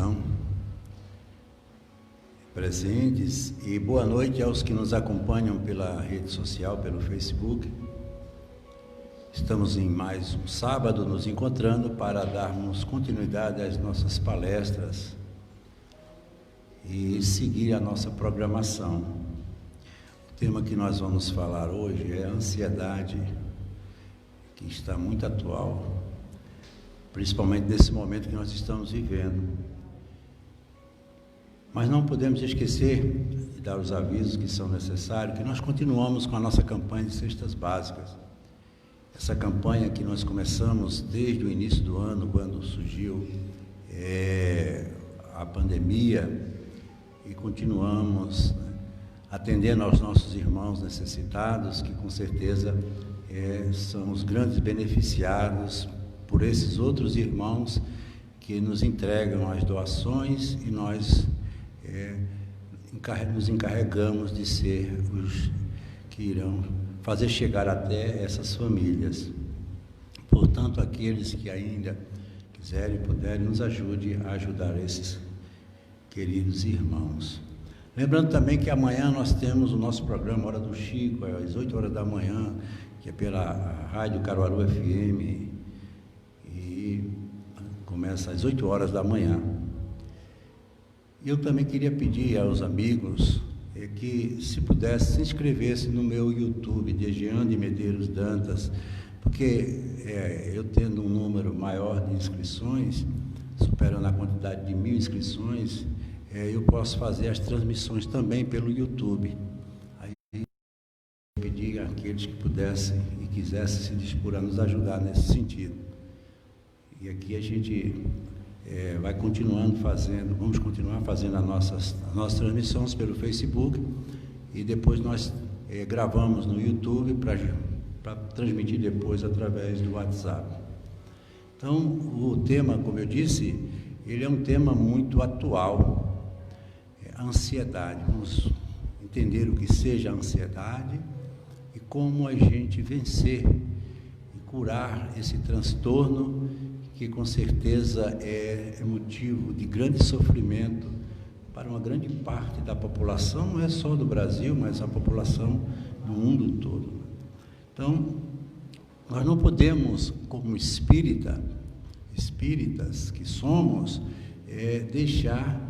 estão presentes, e boa noite aos que nos acompanham pela rede social, pelo Facebook. Estamos em mais um sábado nos encontrando para darmos continuidade às nossas palestras e seguir a nossa programação. O tema que nós vamos falar hoje é a ansiedade, que está muito atual, principalmente nesse momento que nós estamos vivendo. Mas não podemos esquecer de dar os avisos que são necessários, que nós continuamos com a nossa campanha de cestas básicas. Essa campanha que nós começamos desde o início do ano, quando surgiu a pandemia, e continuamos atendendo aos nossos irmãos necessitados, que com certeza são os grandes beneficiados por esses outros irmãos que nos entregam as doações, e nós nos encarregamos de ser os que irão fazer chegar até essas famílias. Portanto, aqueles que ainda quiserem e puderem, nos ajude a ajudar esses queridos irmãos. Lembrando também que amanhã nós temos o nosso programa Hora do Chico, às 8 horas da manhã, que é pela Rádio Caruaru FM, e começa às 8 horas da manhã. Eu também queria pedir aos amigos que, se pudesse, se inscrevesse no meu YouTube, Dejean de Medeiros Dantas, porque eu tendo um número maior de inscrições, superando a quantidade de 1000 inscrições, eu posso fazer as transmissões também pelo YouTube. Aí pedir àqueles que pudessem e quisessem se dispor a nos ajudar nesse sentido. E aqui a gente vai continuando fazendo, vamos continuar fazendo as nossas transmissões pelo Facebook, e depois nós gravamos no YouTube para transmitir depois através do WhatsApp. Então, o tema, como eu disse, ele é um tema muito atual, a ansiedade. Vamos entender o que seja a ansiedade e como a gente vencer e curar esse transtorno, que com certeza é motivo de grande sofrimento para uma grande parte da população, não é só do Brasil, mas a população do mundo todo. Então, nós não podemos, como espíritas que somos, deixar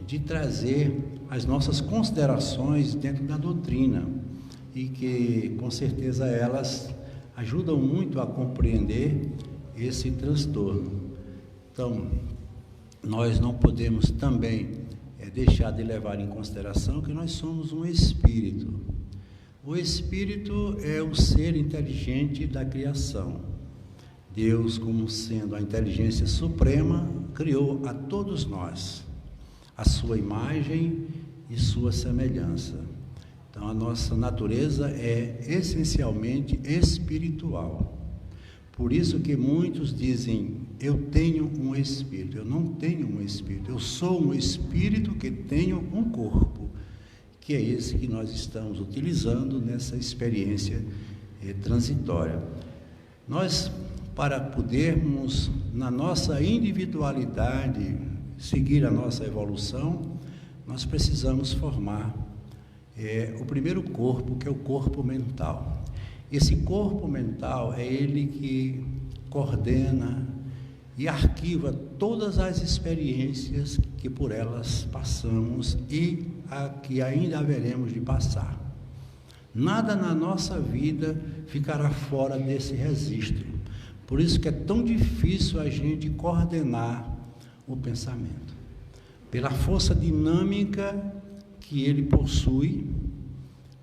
de trazer as nossas considerações dentro da doutrina, e que com certeza elas ajudam muito a compreender esse transtorno. Então, nós não podemos também deixar de levar em consideração que nós somos um espírito. O espírito é o ser inteligente da criação. Deus, como sendo a inteligência suprema, criou a todos nós, a sua imagem e sua semelhança. Então, a nossa natureza é essencialmente espiritual. Por isso que muitos dizem, eu tenho um espírito. Eu não tenho um espírito, eu sou um espírito que tenho um corpo, que é esse que nós estamos utilizando nessa experiência transitória. Nós, para podermos, na nossa individualidade, seguir a nossa evolução, nós precisamos formar o primeiro corpo, que é o corpo mental. Esse corpo mental é ele que coordena e arquiva todas as experiências que por elas passamos e a que ainda haveremos de passar. Nada na nossa vida ficará fora desse registro. Por isso que é tão difícil a gente coordenar o pensamento. Pela força dinâmica que ele possui,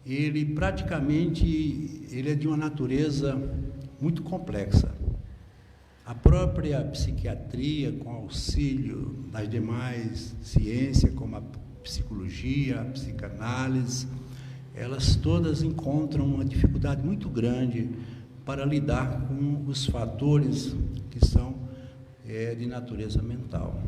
ele praticamente é de uma natureza muito complexa. A própria psiquiatria, com auxílio das demais ciências, como a psicologia, a psicanálise, elas todas encontram uma dificuldade muito grande para lidar com os fatores que são de natureza mental.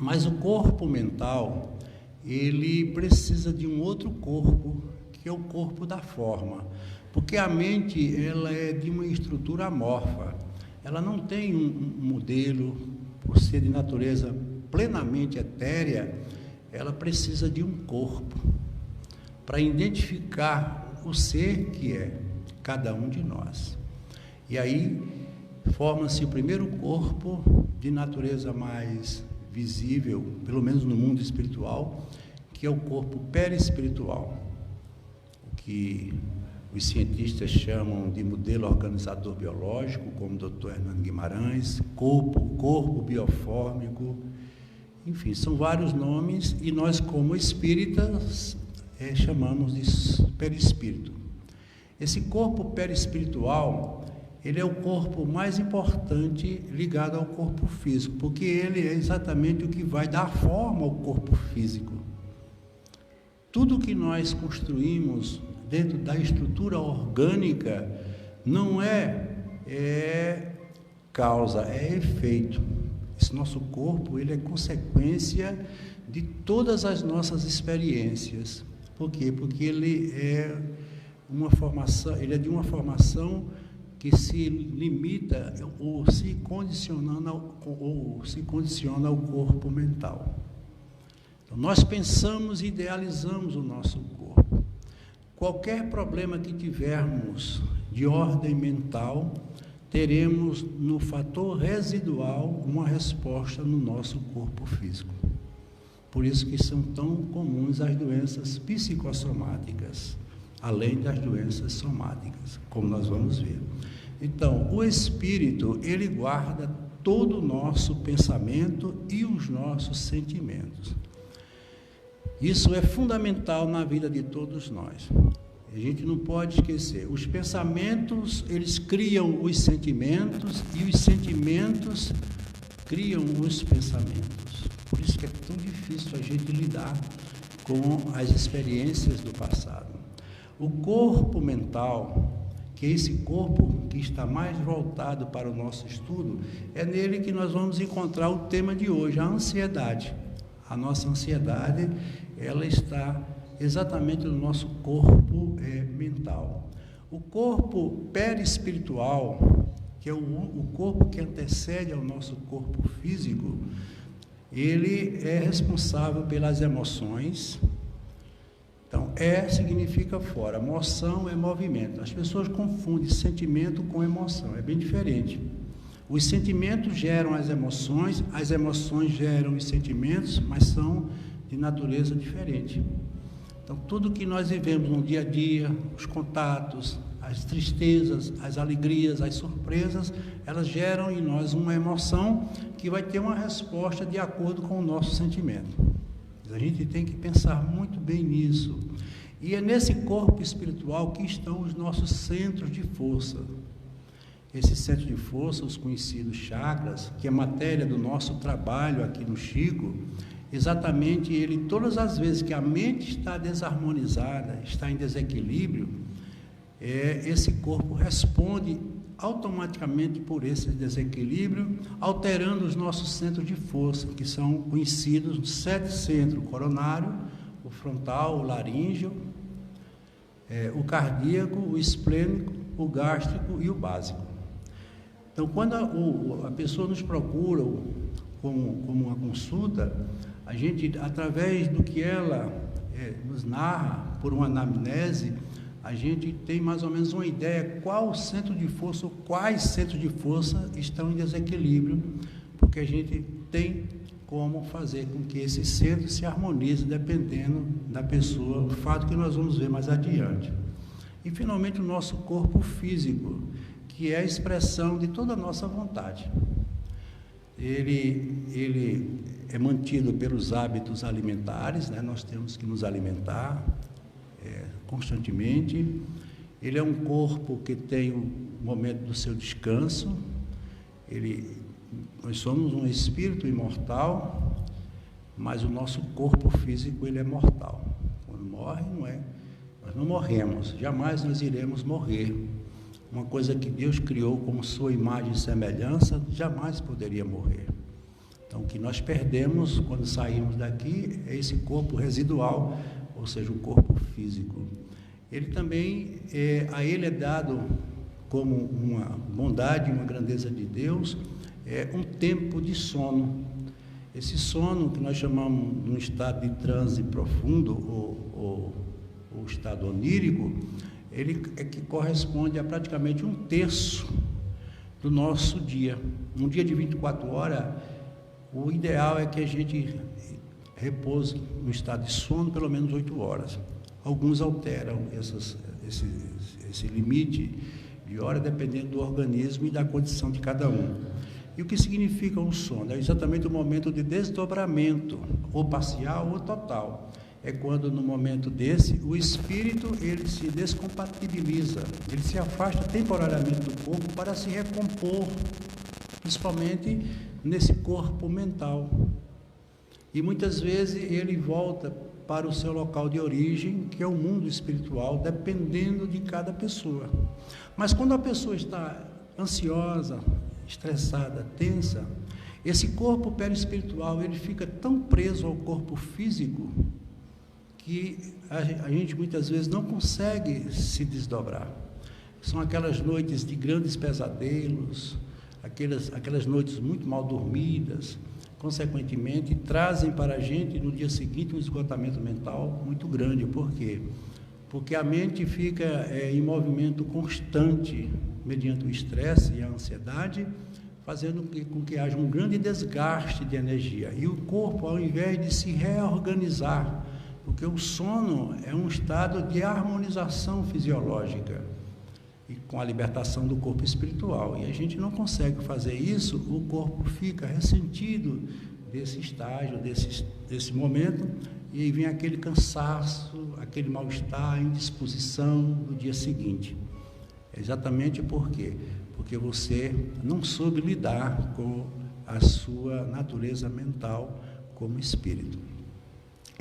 Mas o corpo mental, ele precisa de um outro corpo, que é o corpo da forma, porque a mente, ela é de uma estrutura amorfa, ela não tem um modelo, por ser de natureza plenamente etérea, ela precisa de um corpo para identificar o ser que é cada um de nós. E aí forma-se o primeiro corpo de natureza mais visível, pelo menos no mundo espiritual, que é o corpo perispiritual, o que os cientistas chamam de modelo organizador biológico, como o Dr. Hernando Guimarães, corpo biofórmico, enfim, são vários nomes, e nós, como espíritas, chamamos de perispírito. Esse corpo perispiritual, ele é o corpo mais importante ligado ao corpo físico, porque ele é exatamente o que vai dar forma ao corpo físico. Tudo que nós construímos dentro da estrutura orgânica não é causa, é efeito. Esse nosso corpo, ele é consequência de todas as nossas experiências. Por quê? Porque ele é de uma formação que se limita ou se condiciona ao corpo mental. Então, nós pensamos e idealizamos o nosso corpo. Qualquer problema que tivermos de ordem mental, teremos no fator residual uma resposta no nosso corpo físico. Por isso que são tão comuns as doenças psicossomáticas, além das doenças somáticas, como nós vamos ver. Então, o espírito, ele guarda todo o nosso pensamento e os nossos sentimentos. Isso é fundamental na vida de todos nós. A gente não pode esquecer, os pensamentos, eles criam os sentimentos e os sentimentos criam os pensamentos. Por isso que é tão difícil a gente lidar com as experiências do passado. O corpo mental, que é esse corpo que está mais voltado para o nosso estudo, é nele que nós vamos encontrar o tema de hoje, a ansiedade. A nossa ansiedade, ela está exatamente no nosso corpo mental. O corpo perispiritual, que é o corpo que antecede ao nosso corpo físico, ele é responsável pelas emoções. Então, significa fora, emoção é movimento. As pessoas confundem sentimento com emoção, é bem diferente. Os sentimentos geram as emoções geram os sentimentos, mas são de natureza diferente. Então, tudo que nós vivemos no dia a dia, os contatos, as tristezas, as alegrias, as surpresas, elas geram em nós uma emoção que vai ter uma resposta de acordo com o nosso sentimento. A gente tem que pensar muito bem nisso. E é nesse corpo espiritual que estão os nossos centros de força. Esses centros de força, os conhecidos chakras, que é matéria do nosso trabalho aqui no Chico, exatamente ele, todas as vezes que a mente está desarmonizada, está em desequilíbrio, esse corpo responde automaticamente por esse desequilíbrio, alterando os nossos centros de força, que são conhecidos 7 centros: o coronário, o frontal, o laríngeo, o cardíaco, o esplênico, o gástrico e o básico. Então, quando a pessoa nos procura como uma consulta, a gente, através do que ela nos narra, por uma anamnese, a gente tem mais ou menos uma ideia qual centro de força ou quais centros de força estão em desequilíbrio, porque a gente tem como fazer com que esses centros se harmonizem dependendo da pessoa, o fato que nós vamos ver mais adiante. E, finalmente, o nosso corpo físico, que é a expressão de toda a nossa vontade. Ele é mantido pelos hábitos alimentares, né? Nós temos que nos alimentar constantemente. Ele é um corpo que tem o momento do seu descanso. Nós somos um espírito imortal, mas o nosso corpo físico, ele é mortal. Quando morre, nós não morremos, jamais nós iremos morrer. Uma coisa que Deus criou como sua imagem e semelhança, jamais poderia morrer. Então, o que nós perdemos quando saímos daqui é esse corpo residual, ou seja, o corpo físico. Ele também, a ele é dado como uma bondade, uma grandeza de Deus, um tempo de sono. Esse sono, que nós chamamos de um estado de transe profundo, ou estado onírico, ele é que corresponde a praticamente 1/3 do nosso dia. Um dia de 24 horas, o ideal é que a gente repouse no estado de sono pelo menos 8 horas. Alguns alteram esse limite de hora dependendo do organismo e da condição de cada um. E o que significa um sono? É exatamente o momento de desdobramento, ou parcial ou total. É quando, no momento desse, o espírito ele se descompatibiliza, ele se afasta temporariamente do corpo para se recompor, principalmente nesse corpo mental. E muitas vezes ele volta para o seu local de origem, que é o mundo espiritual, dependendo de cada pessoa. Mas quando a pessoa está ansiosa, estressada, tensa, esse corpo perispiritual ele fica tão preso ao corpo físico que a gente muitas vezes não consegue se desdobrar. São aquelas noites de grandes pesadelos, aquelas noites muito mal dormidas, consequentemente trazem para a gente no dia seguinte um esgotamento mental muito grande. Por quê? Porque a mente fica em movimento constante mediante o estresse e a ansiedade, fazendo com que haja um grande desgaste de energia. E o corpo, ao invés de se reorganizar, porque o sono é um estado de harmonização fisiológica e com a libertação do corpo espiritual. E a gente não consegue fazer isso, o corpo fica ressentido desse estágio, desse momento, e aí vem aquele cansaço, aquele mal-estar, a indisposição do dia seguinte. Exatamente por quê? Porque você não soube lidar com a sua natureza mental como espírito.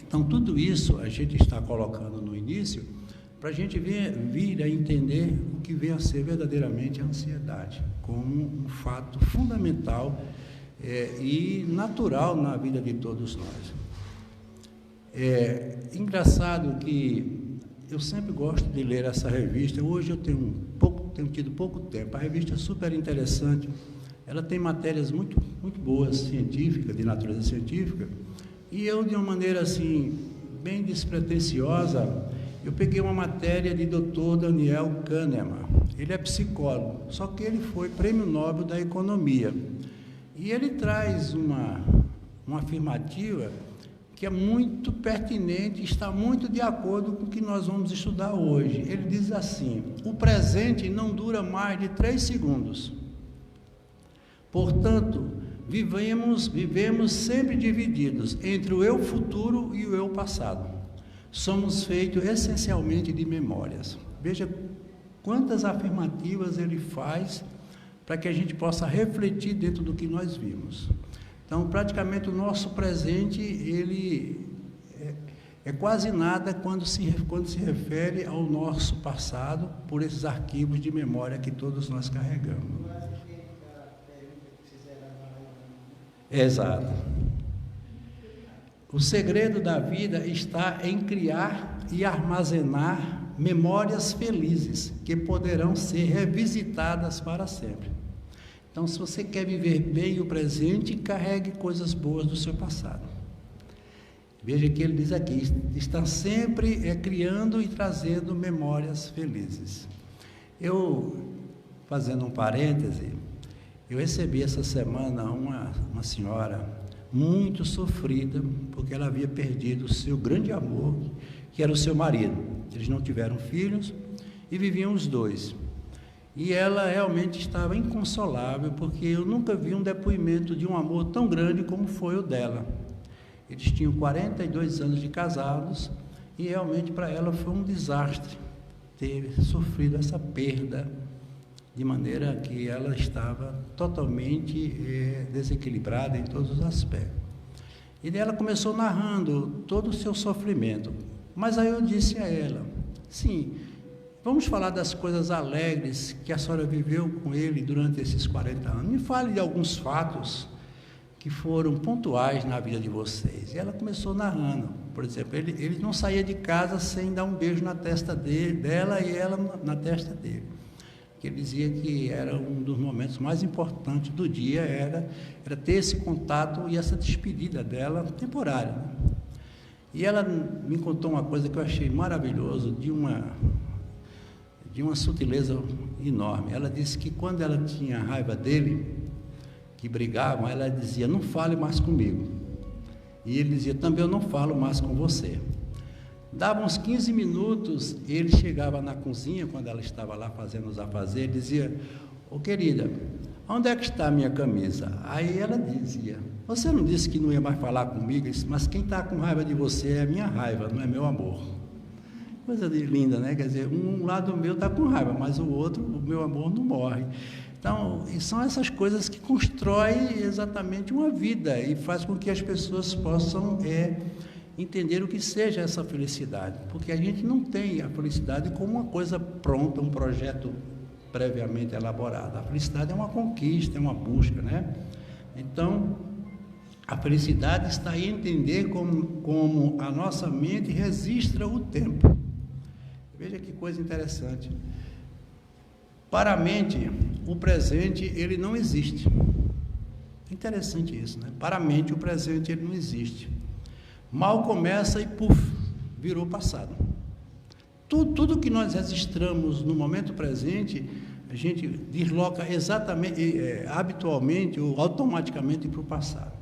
Então, tudo isso a gente está colocando no início para a gente vir a entender o que vem a ser verdadeiramente a ansiedade, como um fato fundamental e natural na vida de todos nós. É engraçado que eu sempre gosto de ler essa revista. Hoje eu tenho tido pouco tempo. A revista é super interessante. Ela tem matérias muito, muito boas, científicas, de natureza científica. E eu, de uma maneira assim, bem despretensiosa, eu peguei uma matéria de Dr. Daniel Kahneman. Ele é psicólogo, só que ele foi Prêmio Nobel da Economia. E ele traz uma afirmativa que é muito pertinente, está muito de acordo com o que nós vamos estudar hoje. Ele diz assim: o presente não dura mais de 3 segundos. Portanto, vivemos sempre divididos entre o eu futuro e o eu passado. Somos feitos essencialmente de memórias. Veja quantas afirmativas ele faz para que a gente possa refletir dentro do que nós vimos. Então, praticamente o nosso presente, ele é quase nada quando se refere ao nosso passado, por esses arquivos de memória que todos nós carregamos. Exato. O segredo da vida está em criar e armazenar memórias felizes que poderão ser revisitadas para sempre. Então, se você quer viver bem o presente, carregue coisas boas do seu passado. Veja que ele diz aqui, está sempre criando e trazendo memórias felizes. Eu, fazendo um parêntese, eu recebi essa semana uma senhora muito sofrida, porque ela havia perdido o seu grande amor, que era o seu marido. Eles não tiveram filhos e viviam os dois. E ela realmente estava inconsolável, porque eu nunca vi um depoimento de um amor tão grande como foi o dela. Eles tinham 42 anos de casados e realmente para ela foi um desastre ter sofrido essa perda, de maneira que ela estava totalmente desequilibrada em todos os aspectos. E daí ela começou narrando todo o seu sofrimento. Mas aí eu disse a ela, sim, vamos falar das coisas alegres que a senhora viveu com ele durante esses 40 anos. Me fale de alguns fatos que foram pontuais na vida de vocês. E ela começou narrando. Por exemplo, ele não saía de casa sem dar um beijo na testa dela e ela na testa dele. que ele dizia que era um dos momentos mais importantes do dia, era ter esse contato e essa despedida dela temporária, né? E ela me contou uma coisa que eu achei maravilhoso, de uma sutileza enorme. Ela disse que quando ela tinha raiva dele, que brigavam, ela dizia: não fale mais comigo. E ele dizia: também eu não falo mais com você. Dava uns 15 minutos, ele chegava na cozinha, quando ela estava lá fazendo os afazeres, dizia: ô querida, onde é que está a minha camisa? Aí ela dizia: você não disse que não ia mais falar comigo? Ele disse: mas quem está com raiva de você é a minha raiva, não é meu amor. Coisa linda, né? Quer dizer, um lado meu está com raiva, mas o outro, o meu amor, não morre. Então, são essas coisas que constroem exatamente uma vida e faz com que as pessoas possam entender o que seja essa felicidade, porque a gente não tem a felicidade como uma coisa pronta, um projeto previamente elaborado. A felicidade é uma conquista, é uma busca, né? Então, a felicidade está em entender como a nossa mente registra o tempo. Veja que coisa interessante. Para a mente, o presente, ele não existe. Interessante isso, né? Para a mente, o presente, ele não existe. Mal começa e, puf, virou passado. Tudo que nós registramos no momento presente, a gente desloca exatamente, habitualmente ou automaticamente para o passado.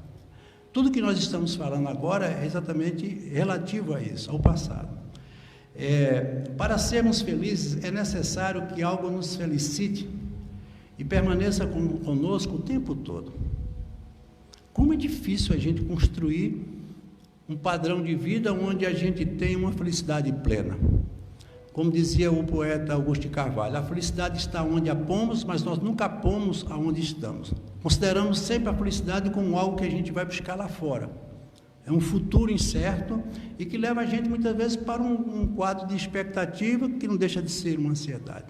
Tudo que nós estamos falando agora é exatamente relativo a isso, ao passado. Para sermos felizes, é necessário que algo nos felicite e permaneça conosco o tempo todo. Como é difícil a gente construir um padrão de vida onde a gente tem uma felicidade plena. Como dizia o poeta Augusto de Carvalho, a felicidade está onde a pomos, mas nós nunca pomos aonde estamos. Consideramos sempre a felicidade como algo que a gente vai buscar lá fora. É um futuro incerto e que leva a gente muitas vezes para um quadro de expectativa que não deixa de ser uma ansiedade.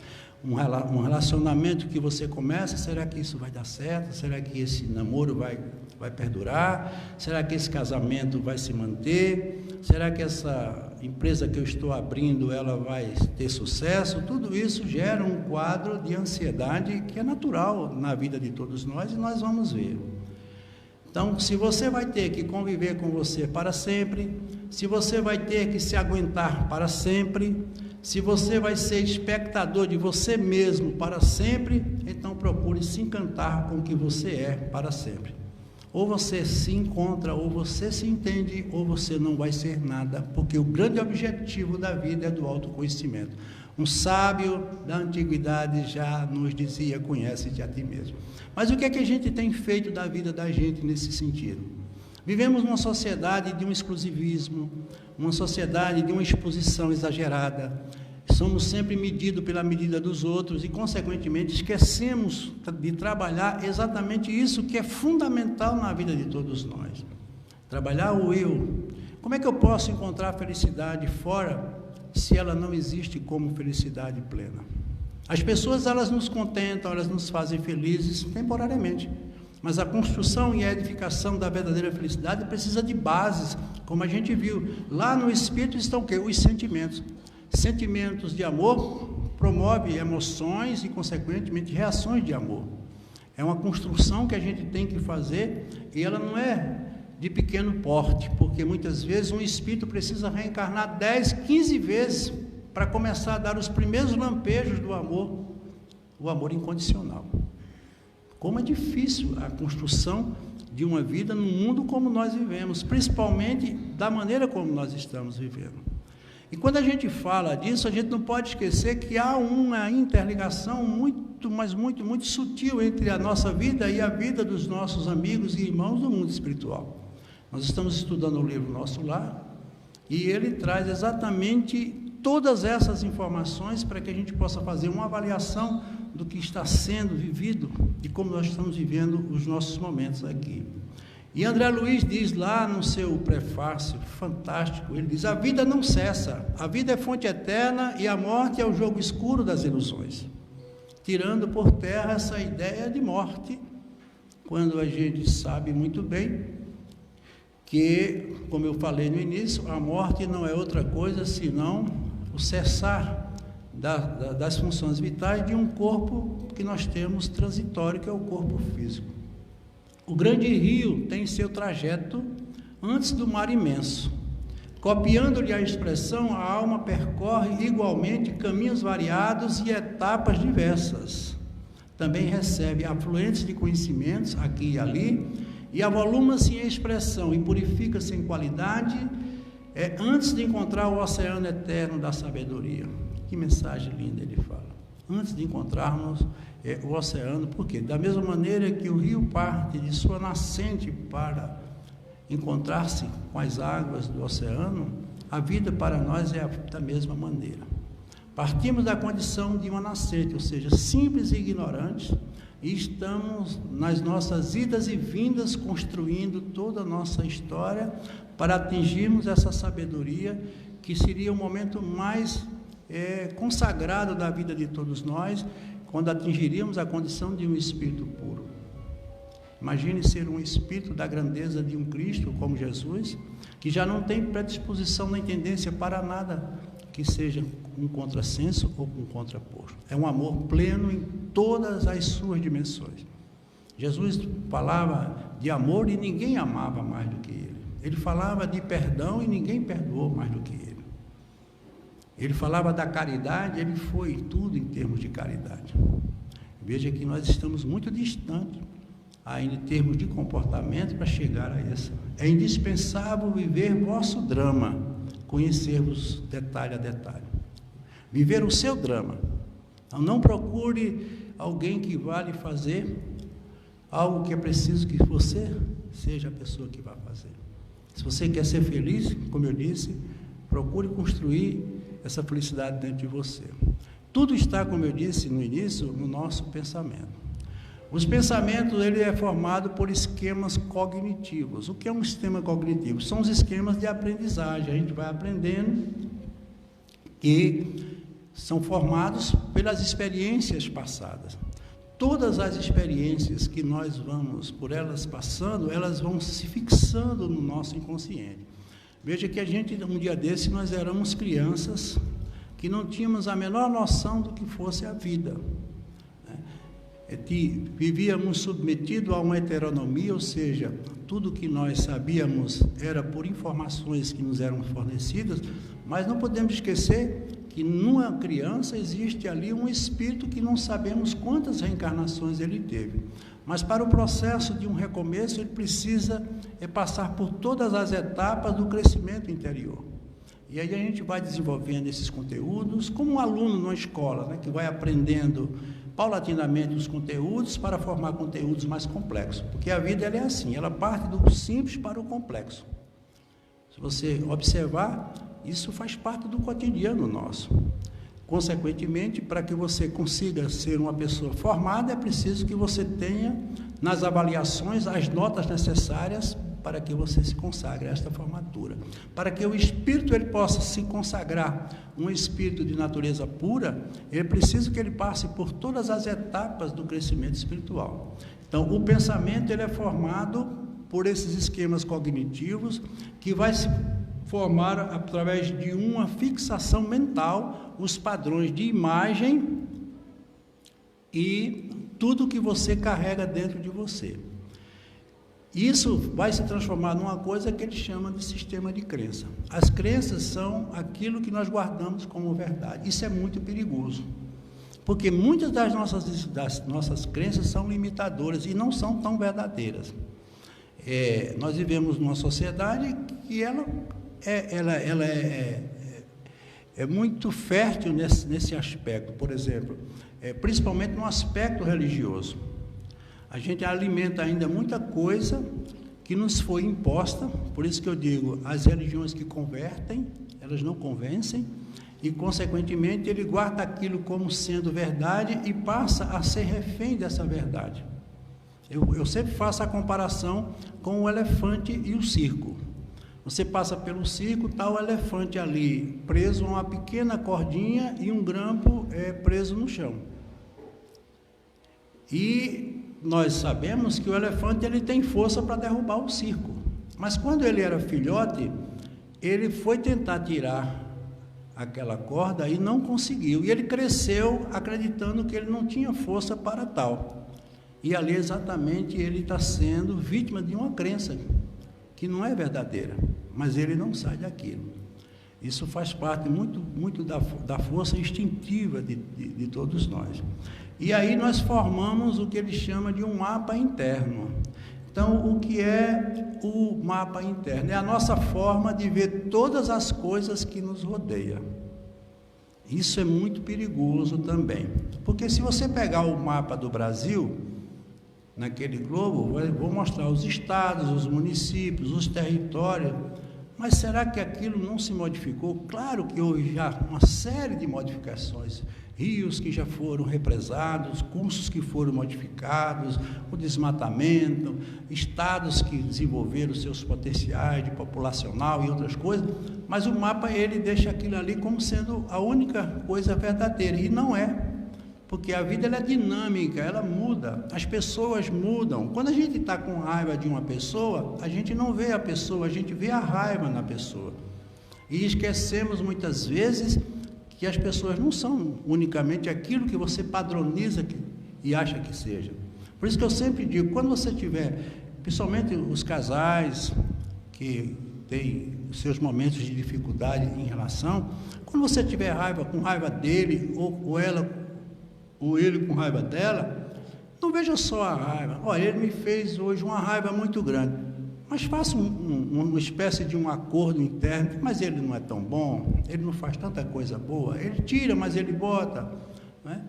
Um relacionamento que você começa, será que isso vai dar certo? Será que esse namoro vai perdurar? Será que esse casamento vai se manter? Será que essa empresa que eu estou abrindo, ela vai ter sucesso? Tudo isso gera um quadro de ansiedade que é natural na vida de todos nós e nós vamos ver. Então, se você vai ter que conviver com você para sempre, se você vai ter que se aguentar para sempre, se você vai ser espectador de você mesmo para sempre, então procure se encantar com o que você é para sempre. Ou você se encontra, ou você se entende, ou você não vai ser nada, porque o grande objetivo da vida é do autoconhecimento. Um sábio da antiguidade já nos dizia: conhece-te a ti mesmo. Mas o que é que a gente tem feito da vida da gente nesse sentido? Vivemos numa sociedade de um exclusivismo, uma sociedade de uma exposição exagerada. Somos sempre medidos pela medida dos outros e, consequentemente, esquecemos de trabalhar exatamente isso que é fundamental na vida de todos nós. Trabalhar o eu. Como é que eu posso encontrar felicidade fora se ela não existe como felicidade plena? As pessoas, elas nos contentam, elas nos fazem felizes temporariamente, mas a construção e a edificação da verdadeira felicidade precisa de bases, como a gente viu. Lá no espírito estão o quê? Os sentimentos. Sentimentos de amor promovem emoções e, consequentemente, reações de amor. É uma construção que a gente tem que fazer e ela não é de pequeno porte, porque muitas vezes um espírito precisa reencarnar 10, 15 vezes para começar a dar os primeiros lampejos do amor, o amor incondicional. Como é difícil a construção de uma vida no mundo como nós vivemos, principalmente da maneira como nós estamos vivendo. E quando a gente fala disso, a gente não pode esquecer que há uma interligação muito, mas muito, muito sutil entre a nossa vida e a vida dos nossos amigos e irmãos do mundo espiritual. Nós estamos estudando o livro Nosso Lar e ele traz exatamente todas essas informações para que a gente possa fazer uma avaliação do que está sendo vivido e como nós estamos vivendo os nossos momentos aqui. E André Luiz diz lá no seu prefácio fantástico, ele diz: a vida não cessa, a vida é fonte eterna e a morte é o jogo escuro das ilusões, tirando por terra essa ideia de morte, quando a gente sabe muito bem que, como eu falei no início, a morte não é outra coisa senão o cessar das funções vitais de um corpo que nós temos transitório, que é o corpo físico. O grande rio tem seu trajeto antes do mar imenso. Copiando-lhe a expressão, a alma percorre igualmente caminhos variados e etapas diversas. Também recebe afluentes de conhecimentos aqui e ali, e avoluma-se em expressão e purifica-se em qualidade, antes de encontrar o oceano eterno da sabedoria. Que mensagem linda ele fala. Antes de encontrarmos o oceano, por quê? Da mesma maneira que o rio parte de sua nascente para encontrar-se com as águas do oceano, a vida para nós é da mesma maneira. Partimos da condição de uma nascente, ou seja, simples e ignorantes, e estamos nas nossas idas e vindas construindo toda a nossa história para atingirmos essa sabedoria, que seria o momento mais consagrado da vida de todos nós, quando atingiríamos a condição de um espírito puro. Imagine ser um espírito da grandeza de um Cristo como Jesus, que já não tem predisposição nem tendência para nada que seja um contrassenso ou um contraposto. É um amor pleno em todas as suas dimensões. Jesus falava de amor e ninguém amava mais do que ele. Ele falava de perdão e ninguém perdoou mais do que ele. Ele falava da caridade, ele foi tudo em termos de caridade. Veja que nós estamos muito distantes ainda em termos de comportamento para chegar a isso. É indispensável viver vosso drama, conhecer-vos detalhe a detalhe. Viver o seu drama. Então, não procure alguém que vá lhe fazer algo que é preciso que você seja a pessoa que vai fazer. Se você quer ser feliz, como eu disse, procure construir essa felicidade dentro de você. Tudo está, como eu disse no início, no nosso pensamento. Os pensamentos, ele é formado por esquemas cognitivos. O que é um sistema cognitivo? São os esquemas de aprendizagem. A gente vai aprendendo e são formados pelas experiências passadas. Todas as experiências que nós vamos por elas passando, elas vão se fixando no nosso inconsciente. Veja que a gente, um dia desse, nós éramos crianças que não tínhamos a menor noção do que fosse a vida. Vivíamos submetidos a uma heteronomia, ou seja, tudo que nós sabíamos era por informações que nos eram fornecidas, mas não podemos esquecer que numa criança existe ali um espírito que não sabemos quantas reencarnações ele teve. Mas para o processo de um recomeço, ele precisa passar por todas as etapas do crescimento interior. E aí a gente vai desenvolvendo esses conteúdos, como um aluno numa escola, né, que vai aprendendo paulatinamente os conteúdos para formar conteúdos mais complexos. Porque a vida ela é assim, ela parte do simples para o complexo. Se você observar, isso faz parte do cotidiano nosso. Consequentemente, para que você consiga ser uma pessoa formada, é preciso que você tenha nas avaliações as notas necessárias para que você se consagre a esta formatura. Para que o espírito ele possa se consagrar, um espírito de natureza pura, é preciso que ele passe por todas as etapas do crescimento espiritual. Então, o pensamento ele é formado por esses esquemas cognitivos que vai se formar através de uma fixação mental, os padrões de imagem e tudo que você carrega dentro de você. Isso vai se transformar numa coisa que ele chama de sistema de crença. As crenças são aquilo que nós guardamos como verdade. Isso é muito perigoso, porque muitas das nossas crenças são limitadoras e não são tão verdadeiras. Nós vivemos numa sociedade que ela é muito fértil nesse aspecto, por exemplo, principalmente no aspecto religioso. A gente alimenta ainda muita coisa que nos foi imposta, por isso que eu digo, as religiões que convertem, elas não convencem, e consequentemente ele guarda aquilo como sendo verdade e passa a ser refém dessa verdade. Eu sempre faço a comparação com o elefante e o circo. Você passa pelo circo, está o elefante ali, preso a uma pequena cordinha e um grampo preso no chão. E nós sabemos que o elefante ele tem força para derrubar o circo. Mas quando ele era filhote, ele foi tentar tirar aquela corda e não conseguiu. E ele cresceu acreditando que ele não tinha força para tal. E ali exatamente ele está sendo vítima de uma crença que não é verdadeira, mas ele não sai daquilo. Isso faz parte muito da força instintiva de todos nós. E aí nós formamos o que ele chama de um mapa interno. Então, o que é o mapa interno? É a nossa forma de ver todas as coisas que nos rodeiam. Isso é muito perigoso também. Porque se você pegar o mapa do Brasil, naquele globo, vou mostrar os estados, os municípios, os territórios. Mas será que aquilo não se modificou? Claro que houve já uma série de modificações. Rios que já foram represados, cursos que foram modificados, o desmatamento, estados que desenvolveram seus potenciais de populacional e outras coisas, mas o mapa ele deixa aquilo ali como sendo a única coisa verdadeira, e não é, porque a vida ela é dinâmica, ela muda, as pessoas mudam. Quando a gente está com raiva de uma pessoa, a gente não vê a pessoa, a gente vê a raiva na pessoa, e esquecemos muitas vezes que as pessoas não são unicamente aquilo que você padroniza e acha que seja. Por isso que eu sempre digo, quando você tiver, principalmente os casais que têm os seus momentos de dificuldade em relação, quando você tiver raiva, com raiva dele, ou ele com raiva dela, não veja só a raiva. Olha, ele me fez hoje uma raiva muito grande. Mas faça uma espécie de um acordo interno, mas ele não é tão bom, ele não faz tanta coisa boa, ele tira, mas ele bota, né?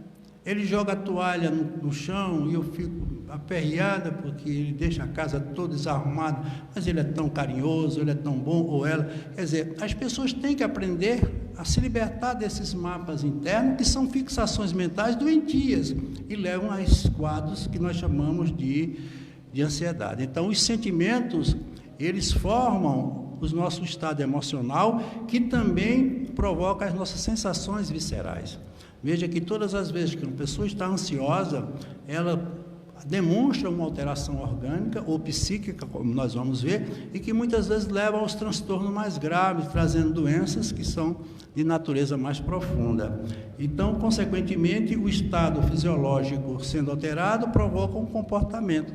Ele joga a toalha no chão e eu fico aperreada porque ele deixa a casa toda desarrumada, mas ele é tão carinhoso, ele é tão bom, ou ela. Quer dizer, as pessoas têm que aprender a se libertar desses mapas internos, que são fixações mentais doentias, e levam a esses quadros que nós chamamos de ansiedade. Então, os sentimentos, eles formam o nosso estado emocional, que também provoca as nossas sensações viscerais. Veja que todas as vezes que uma pessoa está ansiosa, ela demonstra uma alteração orgânica ou psíquica, como nós vamos ver, e que muitas vezes leva aos transtornos mais graves, trazendo doenças que são de natureza mais profunda. Então, consequentemente, o estado fisiológico sendo alterado provoca um comportamento.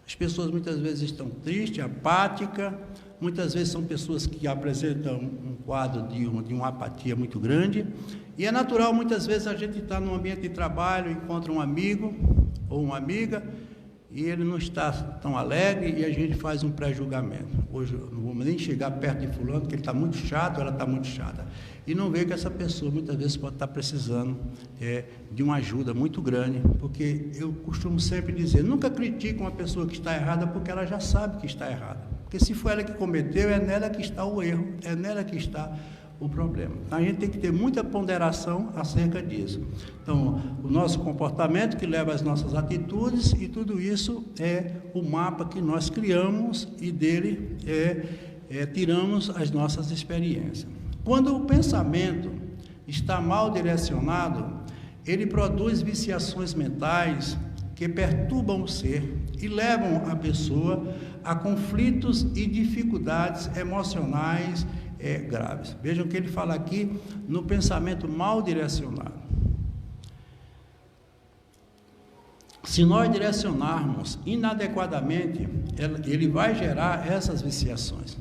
As pessoas muitas vezes estão tristes, apáticas, muitas vezes são pessoas que apresentam um quadro de uma apatia muito grande, e é natural muitas vezes a gente estar num ambiente de trabalho, encontra um amigo ou uma amiga, e ele não está tão alegre, e a gente faz um pré-julgamento. Hoje eu não vou nem chegar perto de fulano, porque ele está muito chato, ela está muito chata. E não vê que essa pessoa muitas vezes pode estar precisando de uma ajuda muito grande, porque eu costumo sempre dizer, nunca critique uma pessoa que está errada, porque ela já sabe que está errada. Porque se foi ela que cometeu, é nela que está o erro, é nela que está o problema. Então, a gente tem que ter muita ponderação acerca disso. Então, o nosso comportamento que leva às nossas atitudes, e tudo isso é o mapa que nós criamos e dele tiramos as nossas experiências. Quando o pensamento está mal direcionado, ele produz viciações mentais que perturbam o ser e levam a pessoa a conflitos e dificuldades emocionais graves. Vejam que ele fala aqui no pensamento mal direcionado. Se nós direcionarmos inadequadamente, ele vai gerar essas viciações.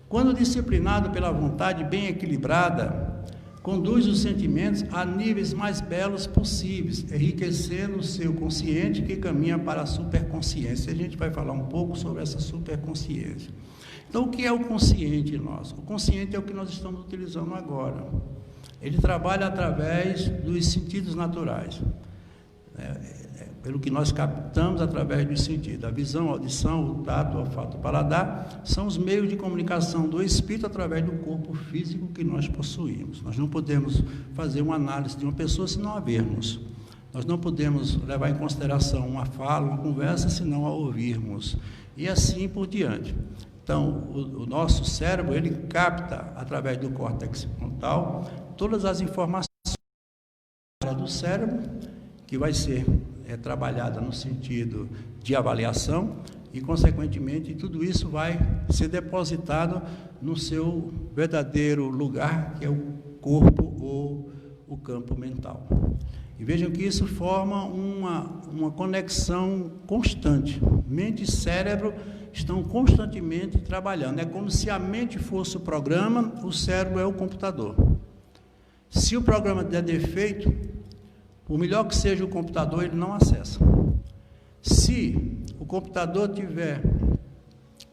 Quando disciplinado pela vontade bem equilibrada, conduz os sentimentos a níveis mais belos possíveis, enriquecendo o seu consciente que caminha para a superconsciência. A gente vai falar um pouco sobre essa superconsciência. Então, o que é o consciente nosso? O consciente é o que nós estamos utilizando agora. Ele trabalha através dos sentidos naturais, pelo que nós captamos através dos sentidos. A visão, a audição, o tato, o olfato, o paladar, são os meios de comunicação do espírito através do corpo físico que nós possuímos. Nós não podemos fazer uma análise de uma pessoa se não a vermos. Nós não podemos levar em consideração uma fala, uma conversa, se não a ouvirmos. E assim por diante. Então, o nosso cérebro, ele capta, através do córtex frontal, todas as informações do cérebro, que vai ser trabalhada no sentido de avaliação, e, consequentemente, tudo isso vai ser depositado no seu verdadeiro lugar, que é o corpo ou o campo mental. E vejam que isso forma uma conexão constante. Mente e cérebro estão constantemente trabalhando. É como se a mente fosse o programa, o cérebro é o computador. Se o programa der defeito, por melhor que seja o computador, ele não acessa. Se o computador tiver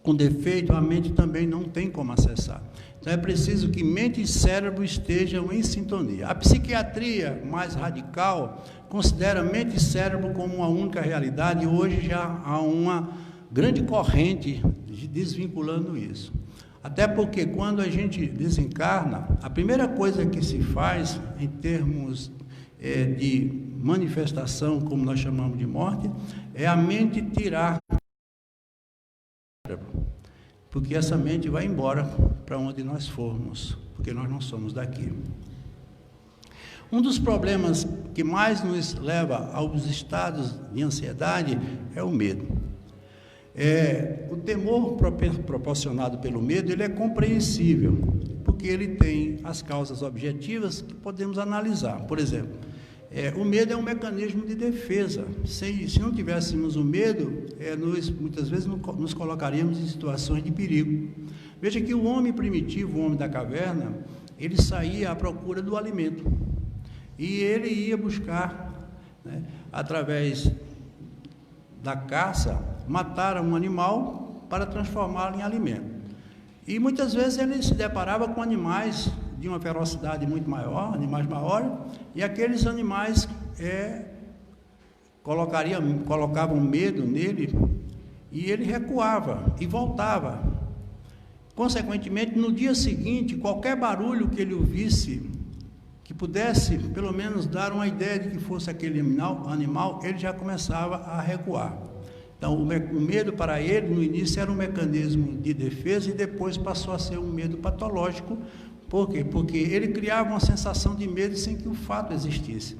com defeito, a mente também não tem como acessar. Então é preciso que mente e cérebro estejam em sintonia. A psiquiatria mais radical considera mente e cérebro como uma única realidade, e hoje já há uma grande corrente desvinculando isso. Até porque quando a gente desencarna, a primeira coisa que se faz em termos de manifestação, como nós chamamos de morte, é a mente tirar o cérebro, porque essa mente vai embora para onde nós formos, porque nós não somos daqui. Um dos problemas que mais nos leva aos estados de ansiedade é o medo. O temor proporcionado pelo medo, ele é compreensível, porque ele tem as causas objetivas que podemos analisar. Por exemplo, o medo é um mecanismo de defesa. Se não tivéssemos o medo, nós muitas vezes nos colocaríamos em situações de perigo. Veja que o homem primitivo, o homem da caverna, ele saía à procura do alimento. E ele ia buscar, através da caça, matar um animal para transformá-lo em alimento. E muitas vezes ele se deparava com animais de uma ferocidade muito maior, animais maiores, e aqueles animais colocavam medo nele, e ele recuava e voltava. Consequentemente, no dia seguinte, qualquer barulho que ele ouvisse, que pudesse pelo menos dar uma ideia de que fosse aquele animal, ele já começava a recuar. Então, o medo para ele, no início, era um mecanismo de defesa e depois passou a ser um medo patológico. Por quê? Porque ele criava uma sensação de medo sem que o fato existisse.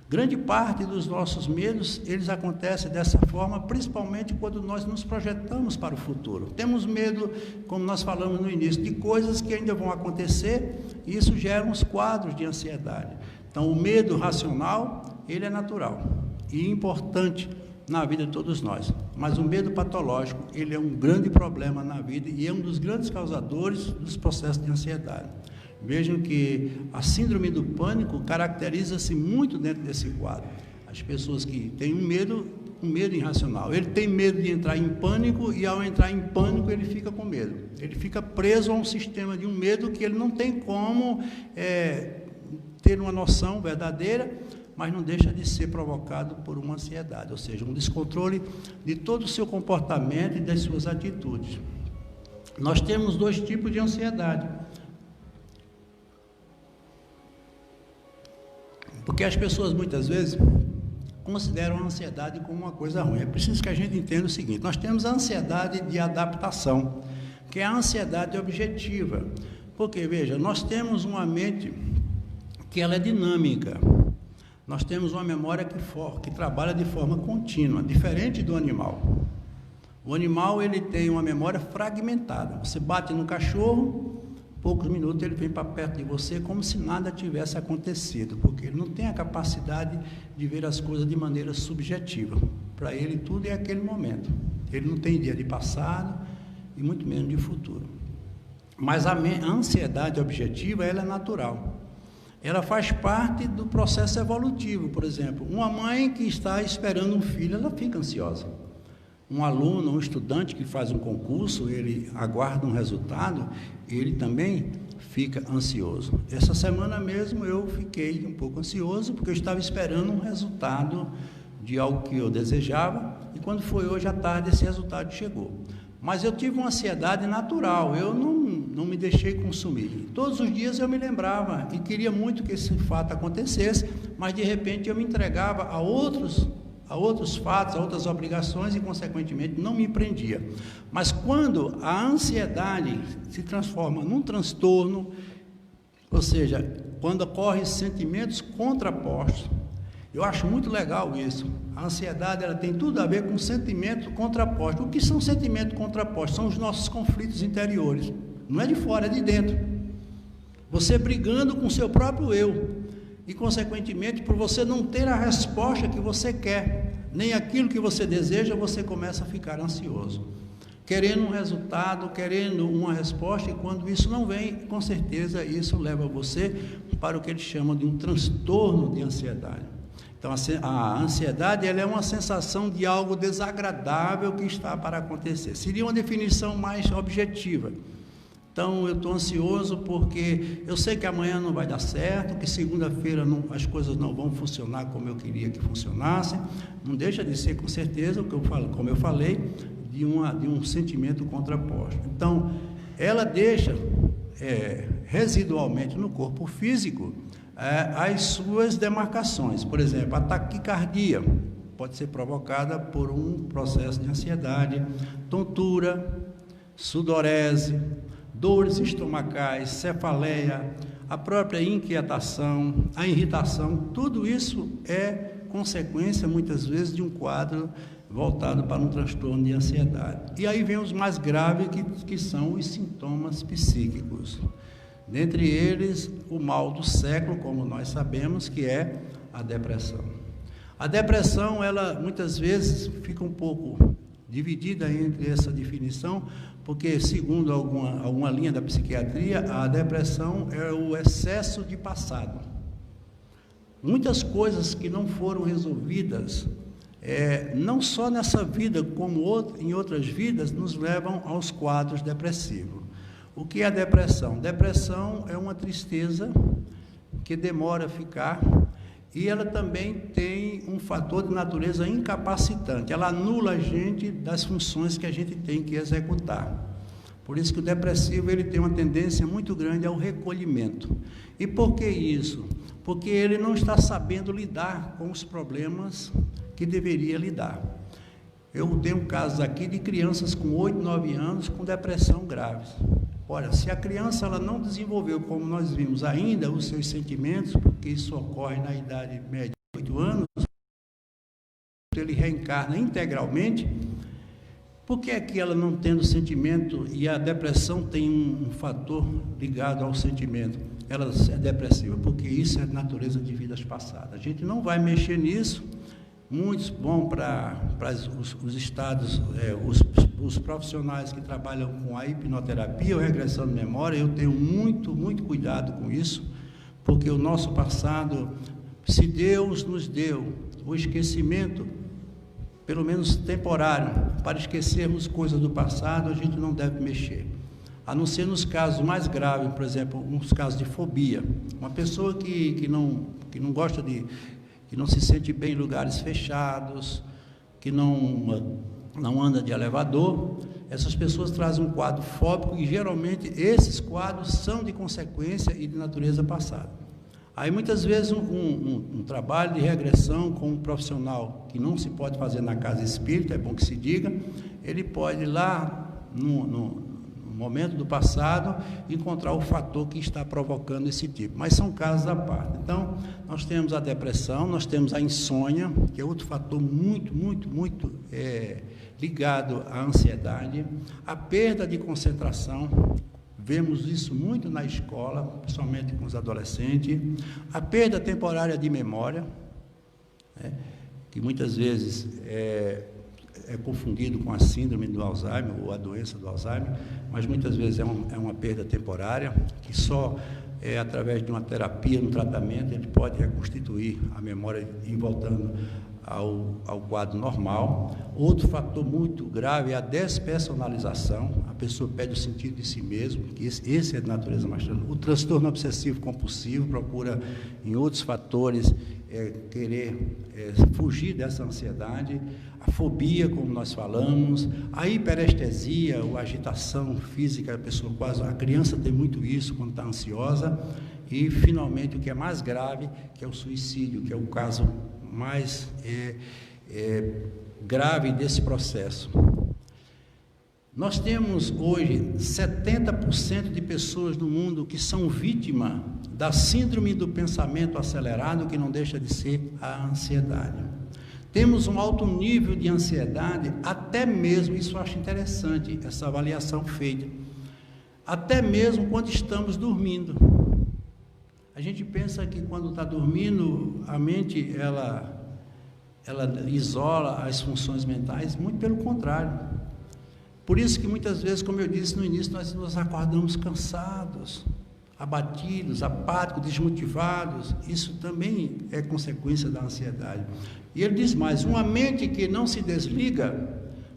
Grande parte dos nossos medos, eles acontecem dessa forma, principalmente quando nós nos projetamos para o futuro. Temos medo, como nós falamos no início, de coisas que ainda vão acontecer, e isso gera uns quadros de ansiedade. Então, o medo racional, ele é natural e importante na vida de todos nós. Mas o medo patológico, ele é um grande problema na vida e é um dos grandes causadores dos processos de ansiedade. Vejam que a síndrome do pânico caracteriza-se muito dentro desse quadro. As pessoas que têm um medo irracional. Ele tem medo de entrar em pânico e, ao entrar em pânico, ele fica com medo. Ele fica preso a um sistema de um medo que ele não tem como ter uma noção verdadeira, mas não deixa de ser provocado por uma ansiedade, ou seja, um descontrole de todo o seu comportamento e das suas atitudes. Nós temos dois tipos de ansiedade. Porque as pessoas muitas vezes consideram a ansiedade como uma coisa ruim. É preciso que a gente entenda o seguinte: nós temos a ansiedade de adaptação, que é a ansiedade objetiva. Porque, veja, nós temos uma mente que ela é dinâmica. Nós temos uma memória que trabalha de forma contínua, diferente do animal. O animal, ele tem uma memória fragmentada. Você bate no cachorro, poucos minutos ele vem para perto de você como se nada tivesse acontecido, porque ele não tem a capacidade de ver as coisas de maneira subjetiva. Para ele, tudo é aquele momento. Ele não tem ideia de passado e muito menos de futuro. Mas a ansiedade objetiva, ela é natural. Ela faz parte do processo evolutivo. Por exemplo, uma mãe que está esperando um filho, ela fica ansiosa. Um aluno, um estudante que faz um concurso, ele aguarda um resultado, ele também fica ansioso. Essa semana mesmo eu fiquei um pouco ansioso, porque eu estava esperando um resultado de algo que eu desejava, e quando foi hoje à tarde, esse resultado chegou. Mas eu tive uma ansiedade natural, eu não me deixei consumir. Todos os dias eu me lembrava e queria muito que esse fato acontecesse, mas de repente eu me entregava a outros fatos, a outras obrigações e, consequentemente, não me prendia. Mas quando a ansiedade se transforma num transtorno, ou seja, quando ocorrem sentimentos contrapostos, Eu acho muito legal isso. A ansiedade, ela tem tudo a ver com sentimentos contrapostos. O que são sentimentos contrapostos? São os nossos conflitos interiores. Não é de fora, é de dentro. Você brigando com o seu próprio eu. E, consequentemente, por você não ter a resposta que você quer, nem aquilo que você deseja, você começa a ficar ansioso. Querendo um resultado, querendo uma resposta, e quando isso não vem, com certeza isso leva você para o que eles chamam de um transtorno de ansiedade. Então, a ansiedade, ela é uma sensação de algo desagradável que está para acontecer. Seria uma definição mais objetiva. Então, eu estou ansioso porque eu sei que amanhã não vai dar certo, que segunda-feira as coisas não vão funcionar como eu queria que funcionassem. Não deixa de ser, com certeza, o que eu falo, como eu falei, de um sentimento contraposto. Então, ela deixa residualmente no corpo físico as suas demarcações. Por exemplo, a taquicardia pode ser provocada por um processo de ansiedade, tontura, sudorese, dores estomacais, cefaleia, a própria inquietação, a irritação. Tudo isso é consequência, muitas vezes, de um quadro voltado para um transtorno de ansiedade. E aí vem os mais graves, que são os sintomas psíquicos. Dentre eles, o mal do século, como nós sabemos, que é a depressão. A depressão, ela muitas vezes fica um pouco dividida entre essa definição, porque, segundo alguma linha da psiquiatria, a depressão é o excesso de passado. Muitas coisas que não foram resolvidas, não só nessa vida, como em outras vidas, nos levam aos quadros depressivos. O que é a depressão? Depressão é uma tristeza que demora a ficar, e ela também tem um fator de natureza incapacitante. Ela anula a gente das funções que a gente tem que executar. Por isso que o depressivo, ele tem uma tendência muito grande ao recolhimento. E por que isso? Porque ele não está sabendo lidar com os problemas que deveria lidar. Eu tenho casos aqui de crianças com 8, 9 anos com depressão grave. Olha, se a criança ela não desenvolveu, como nós vimos ainda, os seus sentimentos, porque isso ocorre na idade média de 8 anos, ele reencarna integralmente. Por que é que ela não tendo sentimento, e a depressão tem um fator ligado ao sentimento, ela é depressiva? Porque isso é natureza de vidas passadas. A gente não vai mexer nisso. Muitos vão para os estados, os profissionais que trabalham com a hipnoterapia ou regressão de memória. Eu tenho muito, muito cuidado com isso, porque o nosso passado, se Deus nos deu o esquecimento, pelo menos temporário, para esquecermos coisas do passado, a gente não deve mexer. A não ser nos casos mais graves, por exemplo, uns casos de fobia. Uma pessoa que não gosta que não se sente bem em lugares fechados, que não anda de elevador, essas pessoas trazem um quadro fóbico, e geralmente esses quadros são de consequência e de natureza passada. Aí muitas vezes um trabalho de regressão com um profissional que não se pode fazer na casa espírita, é bom que se diga, ele pode ir lá no momento do passado encontrar o fator que está provocando esse tipo, mas são casos à parte. Então, nós temos a depressão, nós temos a insônia, que é outro fator muito, muito, muito ligado à ansiedade, a perda de concentração. Vemos isso muito na escola, principalmente com os adolescentes, a perda temporária de memória, que muitas vezes é confundido com a síndrome do Alzheimer ou a doença do Alzheimer, mas muitas vezes é uma perda temporária, que só através de uma terapia, um tratamento, ele pode reconstituir a memória e voltando ao quadro normal. Outro fator muito grave é a despersonalização. A pessoa perde o sentido de si mesmo, que esse é de natureza mais transtorno. O transtorno obsessivo compulsivo procura em outros fatores querer fugir dessa ansiedade. A fobia, como nós falamos, a hiperestesia, ou agitação física, a criança tem muito isso quando está ansiosa. E finalmente o que é mais grave, que é o suicídio, que é o caso mais grave desse processo. Nós temos hoje 70% de pessoas no mundo que são vítimas da síndrome do pensamento acelerado, que não deixa de ser a ansiedade. Temos um alto nível de ansiedade, até mesmo, isso eu acho interessante, essa avaliação feita, até mesmo quando estamos dormindo. A gente pensa que quando está dormindo, a mente, ela isola as funções mentais, muito pelo contrário. Por isso que muitas vezes, como eu disse no início, nós nos acordamos cansados, abatidos, apáticos, desmotivados. Isso também é consequência da ansiedade. E ele diz mais: uma mente que não se desliga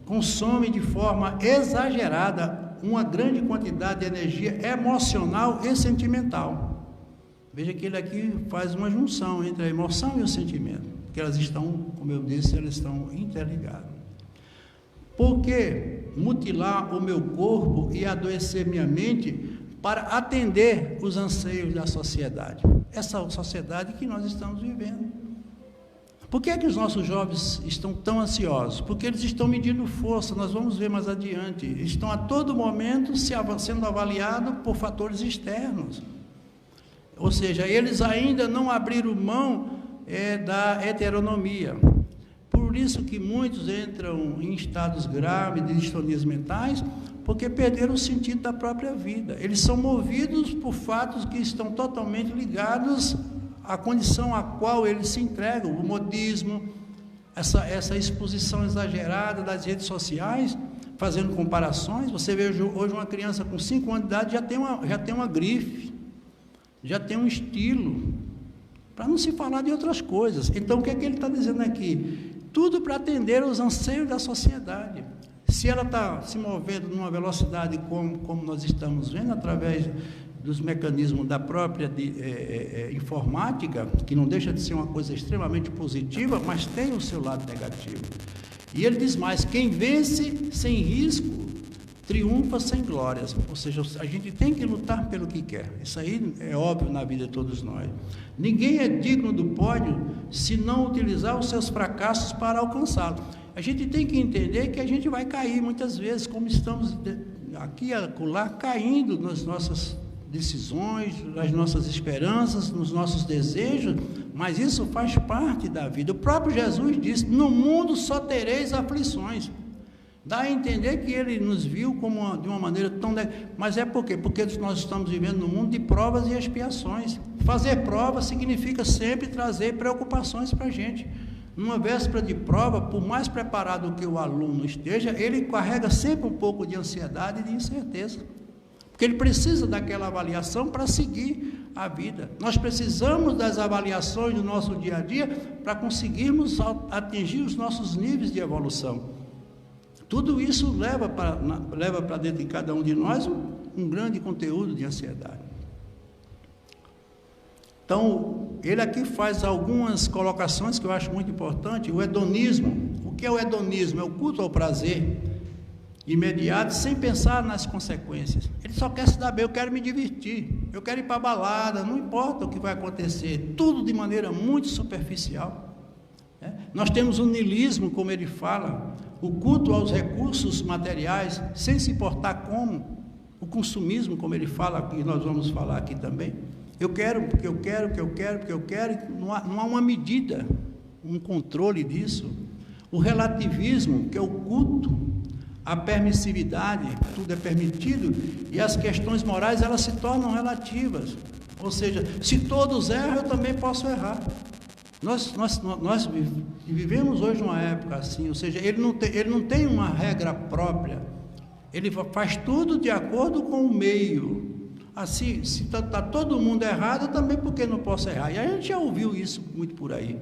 consome de forma exagerada uma grande quantidade de energia emocional e sentimental. Veja que ele aqui faz uma junção entre a emoção e o sentimento, porque elas estão, como eu disse, elas estão interligadas. Por que mutilar o meu corpo e adoecer minha mente para atender os anseios da sociedade? Essa sociedade que nós estamos vivendo. Por que é que os nossos jovens estão tão ansiosos? Porque eles estão medindo força, nós vamos ver mais adiante. Estão a todo momento sendo avaliados por fatores externos. Ou seja, eles ainda não abriram mão da heteronomia. Por isso que muitos entram em estados graves de distonias mentais, porque perderam o sentido da própria vida. Eles são movidos por fatos que estão totalmente ligados à condição a qual eles se entregam, o modismo, essa exposição exagerada das redes sociais, fazendo comparações. Você vê hoje uma criança com 5 anos de idade já tem uma grife, já tem um estilo, para não se falar de outras coisas. Então, o que é que ele está dizendo aqui? Tudo para atender aos anseios da sociedade. Se ela está se movendo numa velocidade como nós estamos vendo, através dos mecanismos da própria informática, que não deixa de ser uma coisa extremamente positiva, mas tem o seu lado negativo. E ele diz mais: quem vence sem risco, triunfa sem glórias. Ou seja, a gente tem que lutar pelo que quer. Isso aí é óbvio na vida de todos nós. Ninguém é digno do pódio se não utilizar os seus fracassos para alcançá-lo. A gente tem que entender que a gente vai cair muitas vezes, como estamos aqui e acolá, caindo nas nossas decisões, nas nossas esperanças, nos nossos desejos, mas isso faz parte da vida. O próprio Jesus disse: no mundo só tereis aflições. Dá a entender que ele nos viu de uma maneira tão... Mas é por quê? Porque nós estamos vivendo num mundo de provas e expiações. Fazer prova significa sempre trazer preocupações para a gente. Numa véspera de prova, por mais preparado que o aluno esteja, ele carrega sempre um pouco de ansiedade e de incerteza. Porque ele precisa daquela avaliação para seguir a vida. Nós precisamos das avaliações do nosso dia a dia para conseguirmos atingir os nossos níveis de evolução. Tudo isso leva para dentro de cada um de nós um grande conteúdo de ansiedade. Então, ele aqui faz algumas colocações que eu acho muito importante. O hedonismo. O que é o hedonismo? É o culto ao prazer imediato, sem pensar nas consequências. Ele só quer se dar bem. Eu quero me divertir, eu quero ir para a balada, não importa o que vai acontecer, tudo de maneira muito superficial. Nós temos o niilismo, como ele fala, o culto aos recursos materiais, sem se importar como, o consumismo, como ele fala, e nós vamos falar aqui também. Eu quero, porque eu quero, porque eu quero, porque eu quero, não há uma medida, um controle disso. O relativismo, que é o culto, a permissividade, tudo é permitido, e as questões morais, elas se tornam relativas. Ou seja, se todos erram, eu também posso errar. Nós vivemos hoje uma época assim, ou seja, ele não tem uma regra própria, ele faz tudo de acordo com o meio. Assim, se está todo mundo errado, também por que não posso errar? E a gente já ouviu isso muito por aí.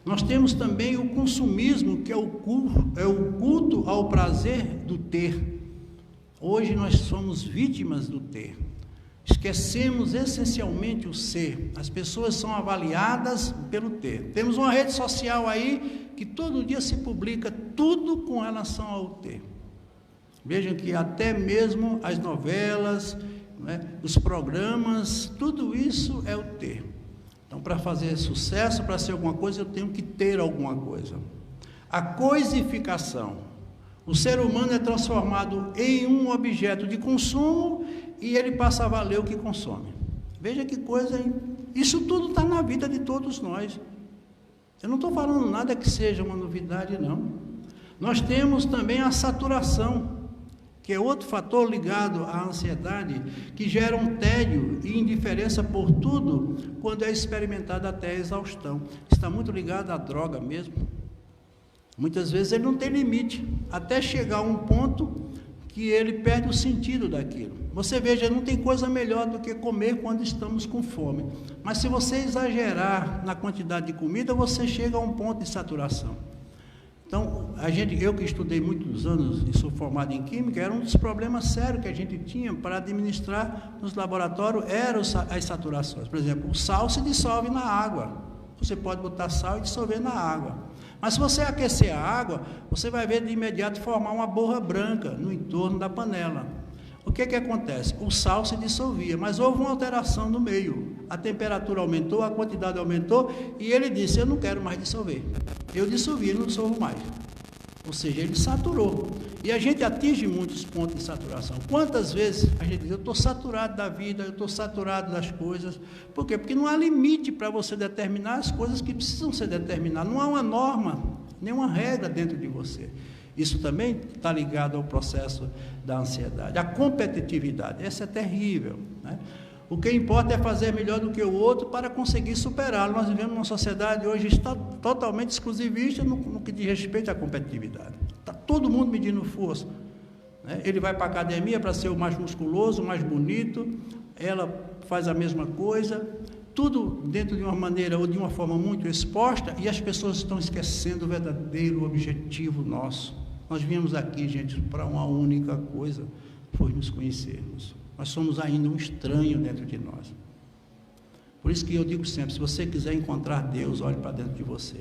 Nós temos também o consumismo, que é o culto ao prazer do ter. Hoje nós somos vítimas do ter. Esquecemos essencialmente o ser. As pessoas são avaliadas pelo ter. Temos uma rede social aí que todo dia se publica tudo com relação ao ter. Vejam que até mesmo as novelas, os programas, tudo isso é o ter. Então, para fazer sucesso, para ser alguma coisa, eu tenho que ter alguma coisa. A coisificação. O ser humano é transformado em um objeto de consumo e ele passa a valer o que consome. Veja que coisa, hein? Isso tudo está na vida de todos nós. Eu não estou falando nada que seja uma novidade, não. Nós temos também a saturação, que é outro fator ligado à ansiedade, que gera um tédio e indiferença por tudo, quando é experimentada até a exaustão. Está muito ligado à droga mesmo. Muitas vezes ele não tem limite, até chegar a um ponto que ele perde o sentido daquilo. Você veja, não tem coisa melhor do que comer quando estamos com fome. Mas se você exagerar na quantidade de comida, você chega a um ponto de saturação. Então, eu que estudei muitos anos e sou formado em Química, era um dos problemas sérios que a gente tinha para administrar nos laboratórios, eram as saturações. Por exemplo, o sal se dissolve na água. Você pode botar sal e dissolver na água. Mas se você aquecer a água, você vai ver de imediato formar uma borra branca no entorno da panela. O que acontece? O sal se dissolvia, mas houve uma alteração no meio. A temperatura aumentou, a quantidade aumentou, e ele disse, eu não quero mais dissolver. Eu dissolvi, não dissolvo mais. Ou seja, ele saturou. E a gente atinge muitos pontos de saturação. Quantas vezes a gente diz, eu estou saturado da vida, eu estou saturado das coisas. Por quê? Porque não há limite para você determinar as coisas que precisam ser determinadas. Não há uma norma, nenhuma regra dentro de você. Isso também está ligado ao processo da ansiedade. A competitividade, essa é terrível, né? O que importa é fazer melhor do que o outro para conseguir superá-lo. Nós vivemos numa sociedade hoje está totalmente exclusivista no que diz respeito à competitividade. Está todo mundo medindo força, né? Ele vai para a academia para ser o mais musculoso, o mais bonito, ela faz a mesma coisa, tudo dentro de uma maneira ou de uma forma muito exposta, e as pessoas estão esquecendo o verdadeiro objetivo nosso. Nós viemos aqui, gente, para uma única coisa, foi nos conhecermos. Nós somos ainda um estranho dentro de nós. Por isso que eu digo sempre, se você quiser encontrar Deus, olhe para dentro de você.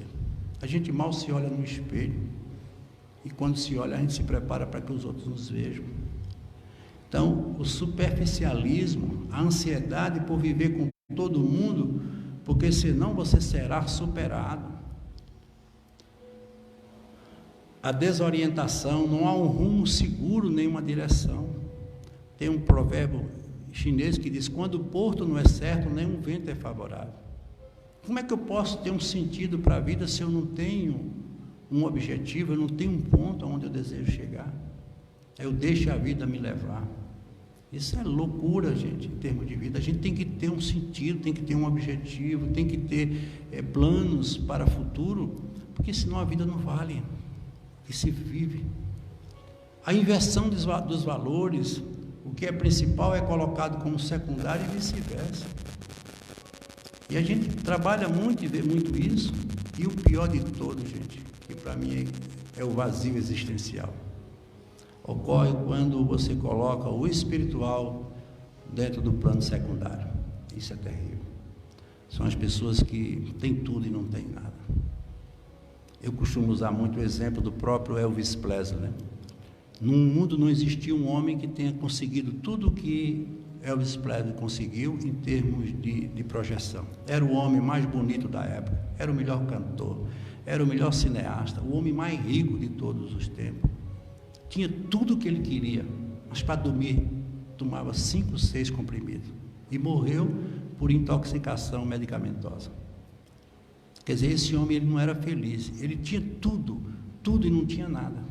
A gente mal se olha no espelho, e quando se olha, a gente se prepara para que os outros nos vejam. Então, o superficialismo, a ansiedade por viver com todo mundo, porque senão você será superado. A desorientação, não há um rumo seguro, nem uma direção. Tem um provérbio chinês que diz, quando o porto não é certo, nem um vento é favorável. Como é que eu posso ter um sentido para a vida se eu não tenho um objetivo, eu não tenho um ponto aonde eu desejo chegar? Eu deixo a vida me levar. Isso é loucura, gente, em termos de vida. A gente tem que ter um sentido, tem que ter um objetivo, tem que ter planos para o futuro, porque senão a vida não vale, e se vive. A inversão dos valores, o que é principal é colocado como secundário e vice-versa. E a gente trabalha muito e vê muito isso, e o pior de todo, gente, que para mim é o vazio existencial. Ocorre quando você coloca o espiritual dentro do plano secundário. Isso é terrível. São as pessoas que têm tudo e não têm nada. Eu costumo usar muito o exemplo do próprio Elvis Presley, né? No mundo não existia um homem que tenha conseguido tudo o que Elvis Presley conseguiu em termos de projeção. Era o homem mais bonito da época, era o melhor cantor, era o melhor cineasta, o homem mais rico de todos os tempos. Tinha tudo o que ele queria, mas para dormir tomava 5, 6 comprimidos e morreu por intoxicação medicamentosa. Quer dizer, esse homem ele não era feliz, ele tinha tudo e não tinha nada.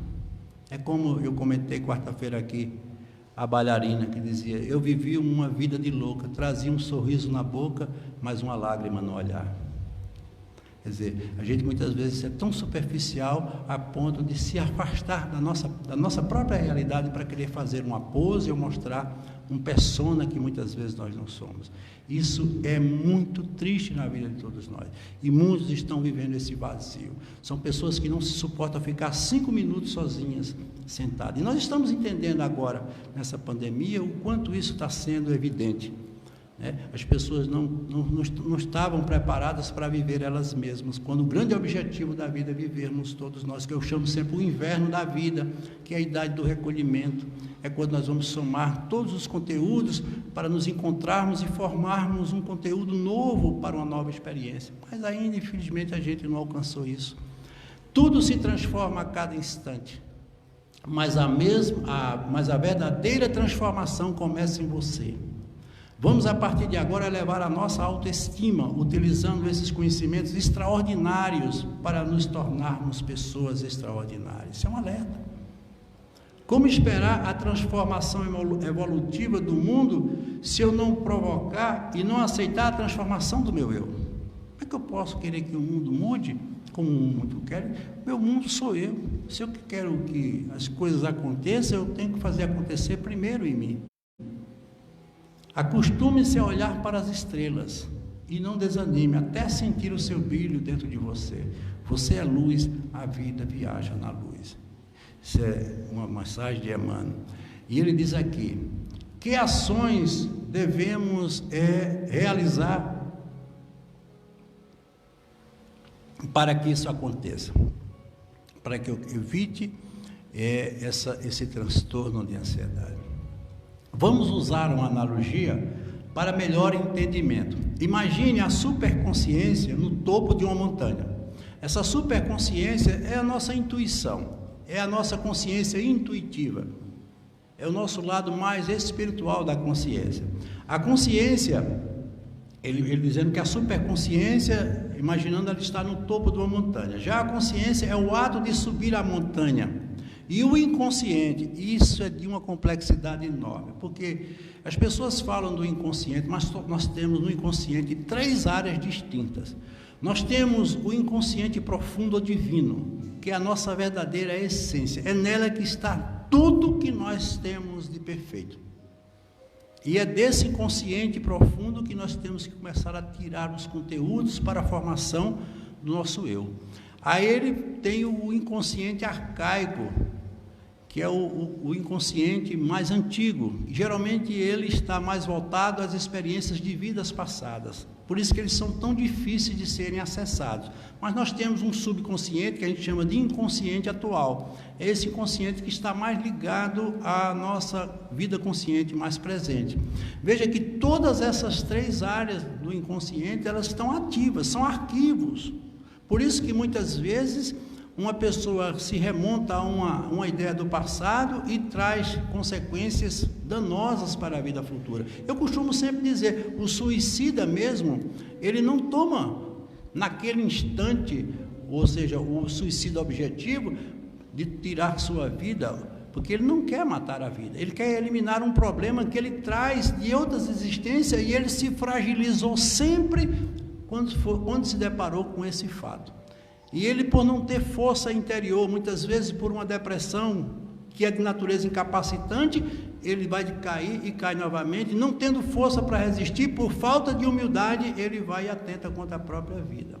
É como eu comentei quarta-feira aqui, a bailarina que dizia, eu vivi uma vida de louca, trazia um sorriso na boca, mas uma lágrima no olhar. Quer dizer, a gente muitas vezes é tão superficial a ponto de se afastar da nossa própria realidade para querer fazer uma pose ou mostrar um persona que muitas vezes nós não somos. Isso é muito triste na vida de todos nós. E muitos estão vivendo esse vazio. São pessoas que não se suportam ficar 5 minutos sozinhas, sentadas. E nós estamos entendendo agora, nessa pandemia, o quanto isso está sendo evidente. As pessoas não estavam preparadas para viver elas mesmas, quando o grande objetivo da vida é vivermos todos nós, que eu chamo sempre o inverno da vida, que é a idade do recolhimento, é quando nós vamos somar todos os conteúdos para nos encontrarmos e formarmos um conteúdo novo para uma nova experiência, mas ainda infelizmente a gente não alcançou isso. Tudo se transforma a cada instante, mas a verdadeira transformação começa em você. Vamos, a partir de agora, elevar a nossa autoestima, utilizando esses conhecimentos extraordinários para nos tornarmos pessoas extraordinárias. Isso é um alerta. Como esperar a transformação evolutiva do mundo se eu não provocar e não aceitar a transformação do meu eu? Como é que eu posso querer que o mundo mude como o mundo quer? Meu mundo sou eu. Se eu quero que as coisas aconteçam, eu tenho que fazer acontecer primeiro em mim. Acostume-se a olhar para as estrelas e não desanime até sentir o seu brilho dentro de você. Você é luz, a vida viaja na luz. Isso é uma mensagem de Emmanuel. E ele diz aqui: que ações devemos realizar para que isso aconteça? Para que eu evite esse transtorno de ansiedade. Vamos usar uma analogia para melhor entendimento. Imagine a superconsciência no topo de uma montanha. Essa superconsciência é a nossa intuição, é a nossa consciência intuitiva, é o nosso lado mais espiritual da consciência. A consciência, ele dizendo que a superconsciência, imaginando ela está no topo de uma montanha. Já a consciência é o ato de subir a montanha. E o inconsciente, isso é de uma complexidade enorme, porque as pessoas falam do inconsciente, mas nós temos no inconsciente 3 áreas distintas. Nós temos o inconsciente profundo ou divino, que é a nossa verdadeira essência. É nela que está tudo que nós temos de perfeito. E é desse inconsciente profundo que nós temos que começar a tirar os conteúdos para a formação do nosso eu. Aí ele tem o inconsciente arcaico, que é o inconsciente mais antigo. Geralmente ele está mais voltado às experiências de vidas passadas. Por isso que eles são tão difíceis de serem acessados. Mas nós temos um subconsciente que a gente chama de inconsciente atual. É esse inconsciente que está mais ligado à nossa vida consciente mais presente. Veja que todas essas 3 áreas do inconsciente, elas estão ativas, são arquivos. Por isso que muitas vezes uma pessoa se remonta a uma ideia do passado e traz consequências danosas para a vida futura. Eu costumo sempre dizer, o suicida mesmo, ele não toma naquele instante, ou seja, o suicídio objetivo de tirar sua vida, porque ele não quer matar a vida, ele quer eliminar um problema que ele traz de outras existências e ele se fragilizou sempre quando se deparou com esse fato. E ele, por não ter força interior, muitas vezes por uma depressão que é de natureza incapacitante, ele vai cair e cai novamente, não tendo força para resistir, por falta de humildade, ele vai e atenta contra a própria vida.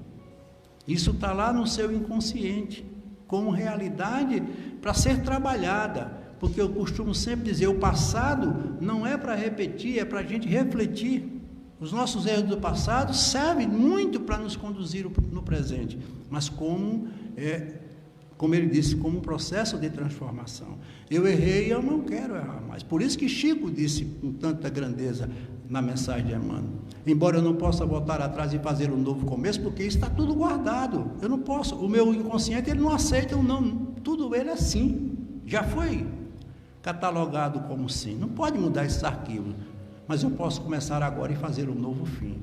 Isso está lá no seu inconsciente, como realidade para ser trabalhada, porque eu costumo sempre dizer, o passado não é para repetir, é para a gente refletir. Os nossos erros do passado servem muito para nos conduzir no presente, mas como ele disse, como um processo de transformação. Eu errei e eu não quero errar mais. Por isso que Chico disse com tanta grandeza na mensagem de Emmanuel, embora eu não possa voltar atrás e fazer um novo começo, porque isso está tudo guardado, eu não posso, o meu inconsciente ele não aceita o não, tudo ele é sim, já foi catalogado como sim, não pode mudar esses arquivos. Mas eu posso começar agora e fazer um novo fim.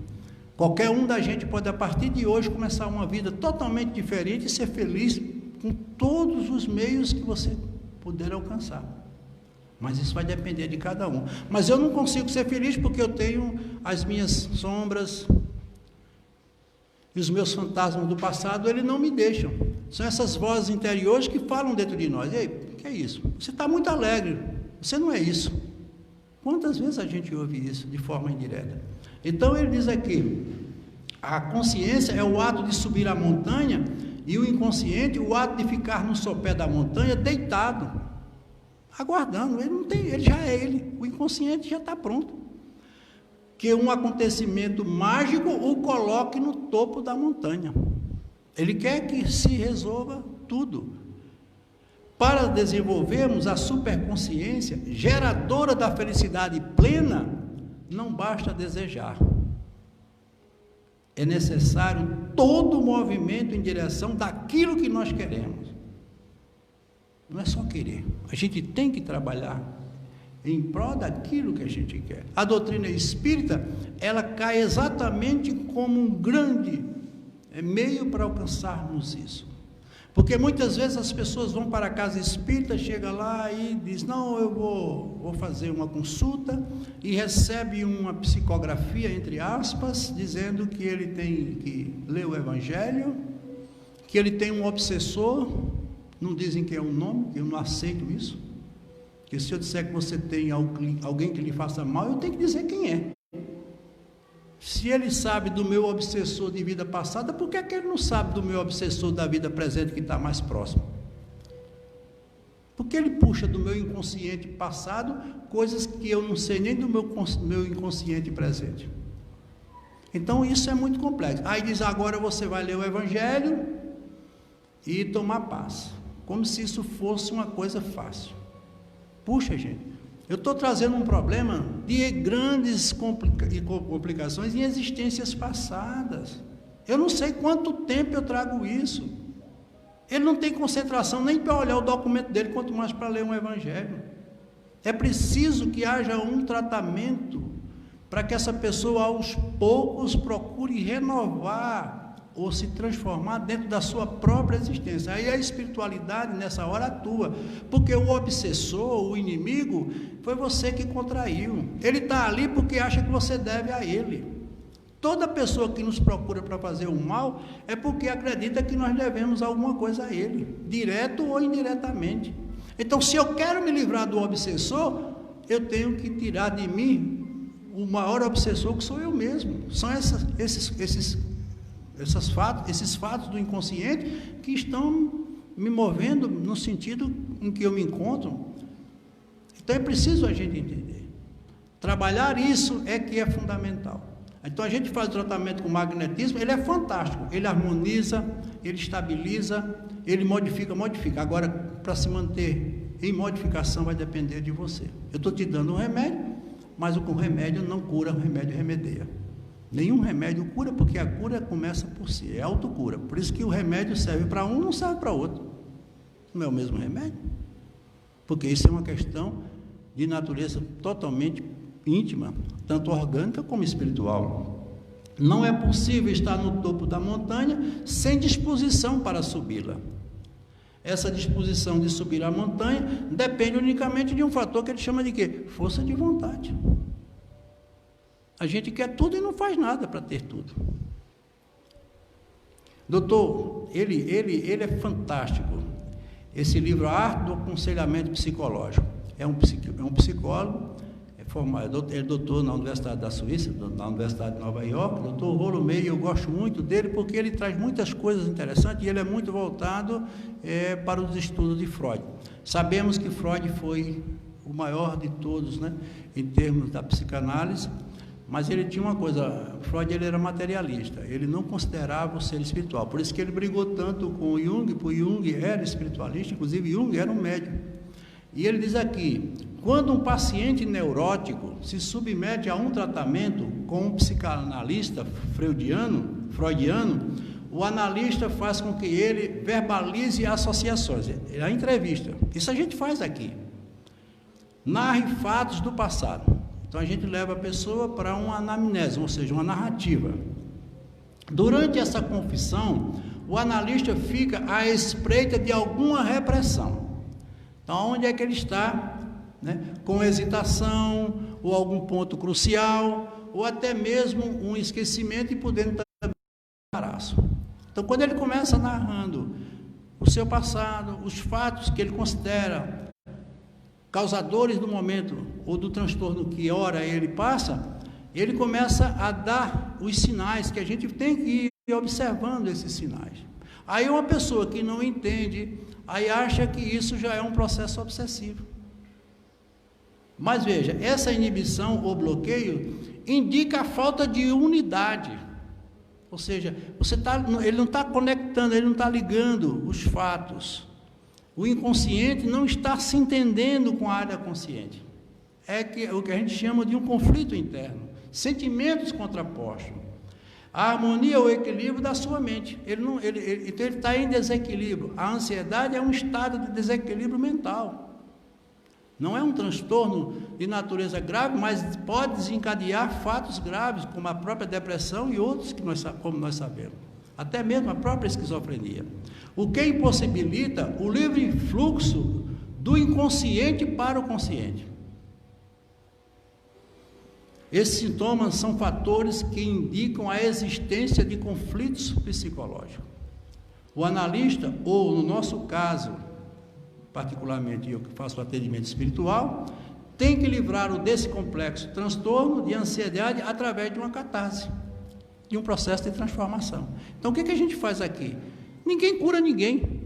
Qualquer um da gente pode, a partir de hoje, começar uma vida totalmente diferente e ser feliz com todos os meios que você puder alcançar. Mas isso vai depender de cada um. Mas eu não consigo ser feliz porque eu tenho as minhas sombras e os meus fantasmas do passado, eles não me deixam. São essas vozes interiores que falam dentro de nós. Ei, o que é isso? Você está muito alegre, você não é isso. Quantas vezes a gente ouve isso de forma indireta? Então ele diz aqui, a consciência é o ato de subir a montanha e o inconsciente, o ato de ficar no sopé da montanha deitado, aguardando. Ele não tem, ele já é ele, o inconsciente já está pronto. Que um acontecimento mágico o coloque no topo da montanha. Ele quer que se resolva tudo. Para desenvolvermos a superconsciência, geradora da felicidade plena, não basta desejar. É necessário todo o movimento em direção daquilo que nós queremos. Não é só querer, a gente tem que trabalhar em prol daquilo que a gente quer. A doutrina espírita, ela cai exatamente como um grande meio para alcançarmos isso. Porque muitas vezes as pessoas vão para a casa espírita, chega lá e diz, não, eu vou fazer uma consulta, e recebe uma psicografia, entre aspas, dizendo que ele tem que ler o Evangelho, que ele tem um obsessor, não dizem que é um nome, eu não aceito isso. Que se eu disser que você tem alguém que lhe faça mal, eu tenho que dizer quem é. Se ele sabe do meu obsessor de vida passada, por que ele não sabe do meu obsessor da vida presente que está mais próximo? Porque ele puxa do meu inconsciente passado coisas que eu não sei nem do meu inconsciente presente. Então isso é muito complexo. Aí diz, agora você vai ler o Evangelho e tomar paz. Como se isso fosse uma coisa fácil. Puxa, gente, eu estou trazendo um problema de grandes complicações em existências passadas. Eu não sei quanto tempo eu trago isso. Ele não tem concentração nem para olhar o documento dele, quanto mais para ler um Evangelho. É preciso que haja um tratamento para que essa pessoa, aos poucos, procure renovar ou se transformar dentro da sua própria existência. Aí a espiritualidade nessa hora atua, porque o obsessor, o inimigo, foi você que contraiu. Ele está ali porque acha que você deve a ele. Toda pessoa que nos procura para fazer o mal é porque acredita que nós devemos alguma coisa a ele, direto ou indiretamente. Então, se eu quero me livrar do obsessor, eu tenho que tirar de mim o maior obsessor, que sou eu mesmo. São esses fatos do inconsciente que estão me movendo no sentido em que eu me encontro. Então é preciso a gente entender. Trabalhar isso é que é fundamental. Então a gente faz o tratamento com magnetismo, ele é fantástico, ele harmoniza, ele estabiliza, ele modifica. Agora, para se manter em modificação vai depender de você. Eu estou te dando um remédio, mas o remédio não cura, o remédio remedeia. Nenhum remédio cura, porque a cura começa por si, é autocura. Por isso que o remédio serve para um, não serve para outro. Não é o mesmo remédio. Porque isso é uma questão de natureza totalmente íntima, tanto orgânica como espiritual. Não é possível estar no topo da montanha sem disposição para subi-la. Essa disposição de subir a montanha depende unicamente de um fator que ele chama de quê? Força de vontade. A gente quer tudo e não faz nada para ter tudo. Doutor, ele é fantástico. Esse livro, A Arte do Aconselhamento Psicológico, é um psicólogo, ele é doutor na Universidade da Suíça, na Universidade de Nova York, doutor Rollo May. Eu gosto muito dele porque ele traz muitas coisas interessantes e ele é muito voltado para os estudos de Freud. Sabemos que Freud foi o maior de todos, né, em termos da psicanálise. Mas ele tinha uma coisa, Freud ele era materialista, ele não considerava o ser espiritual, por isso que ele brigou tanto com o Jung, porque Jung era espiritualista, inclusive Jung era um médium. E ele diz aqui, quando um paciente neurótico se submete a um tratamento com um psicanalista freudiano, o analista faz com que ele verbalize associações, é a entrevista, isso a gente faz aqui, narre fatos do passado. Então a gente leva a pessoa para uma anamnese, ou seja, uma narrativa. Durante essa confissão, o analista fica à espreita de alguma repressão. Então, onde é que ele está? Né? Com hesitação, ou algum ponto crucial, ou até mesmo um esquecimento e podendo também embaraço. Então, quando ele começa narrando o seu passado, os fatos que ele considera causadores do momento ou do transtorno que ora ele passa, ele começa a dar os sinais que a gente tem que ir observando esses sinais. Aí uma pessoa que não entende, aí acha que isso já é um processo obsessivo. Mas veja, essa inibição ou bloqueio indica a falta de unidade. Ou seja, ele não está conectando, ele não está ligando os fatos. O inconsciente não está se entendendo com a área consciente. É o que a gente chama de um conflito interno. Sentimentos contrapostos. A harmonia ou equilíbrio da sua mente. Então ele está em desequilíbrio. A ansiedade é um estado de desequilíbrio mental. Não é um transtorno de natureza grave, mas pode desencadear fatos graves, como a própria depressão e outros que como nós sabemos. Até mesmo a própria esquizofrenia. O que impossibilita o livre fluxo do inconsciente para o consciente. Esses sintomas são fatores que indicam a existência de conflitos psicológicos. O analista, ou no nosso caso, particularmente eu que faço o atendimento espiritual, tem que livrar-o desse complexo transtorno de ansiedade através de uma catarse, de um processo de transformação. Então, o que a gente faz aqui? Ninguém cura ninguém.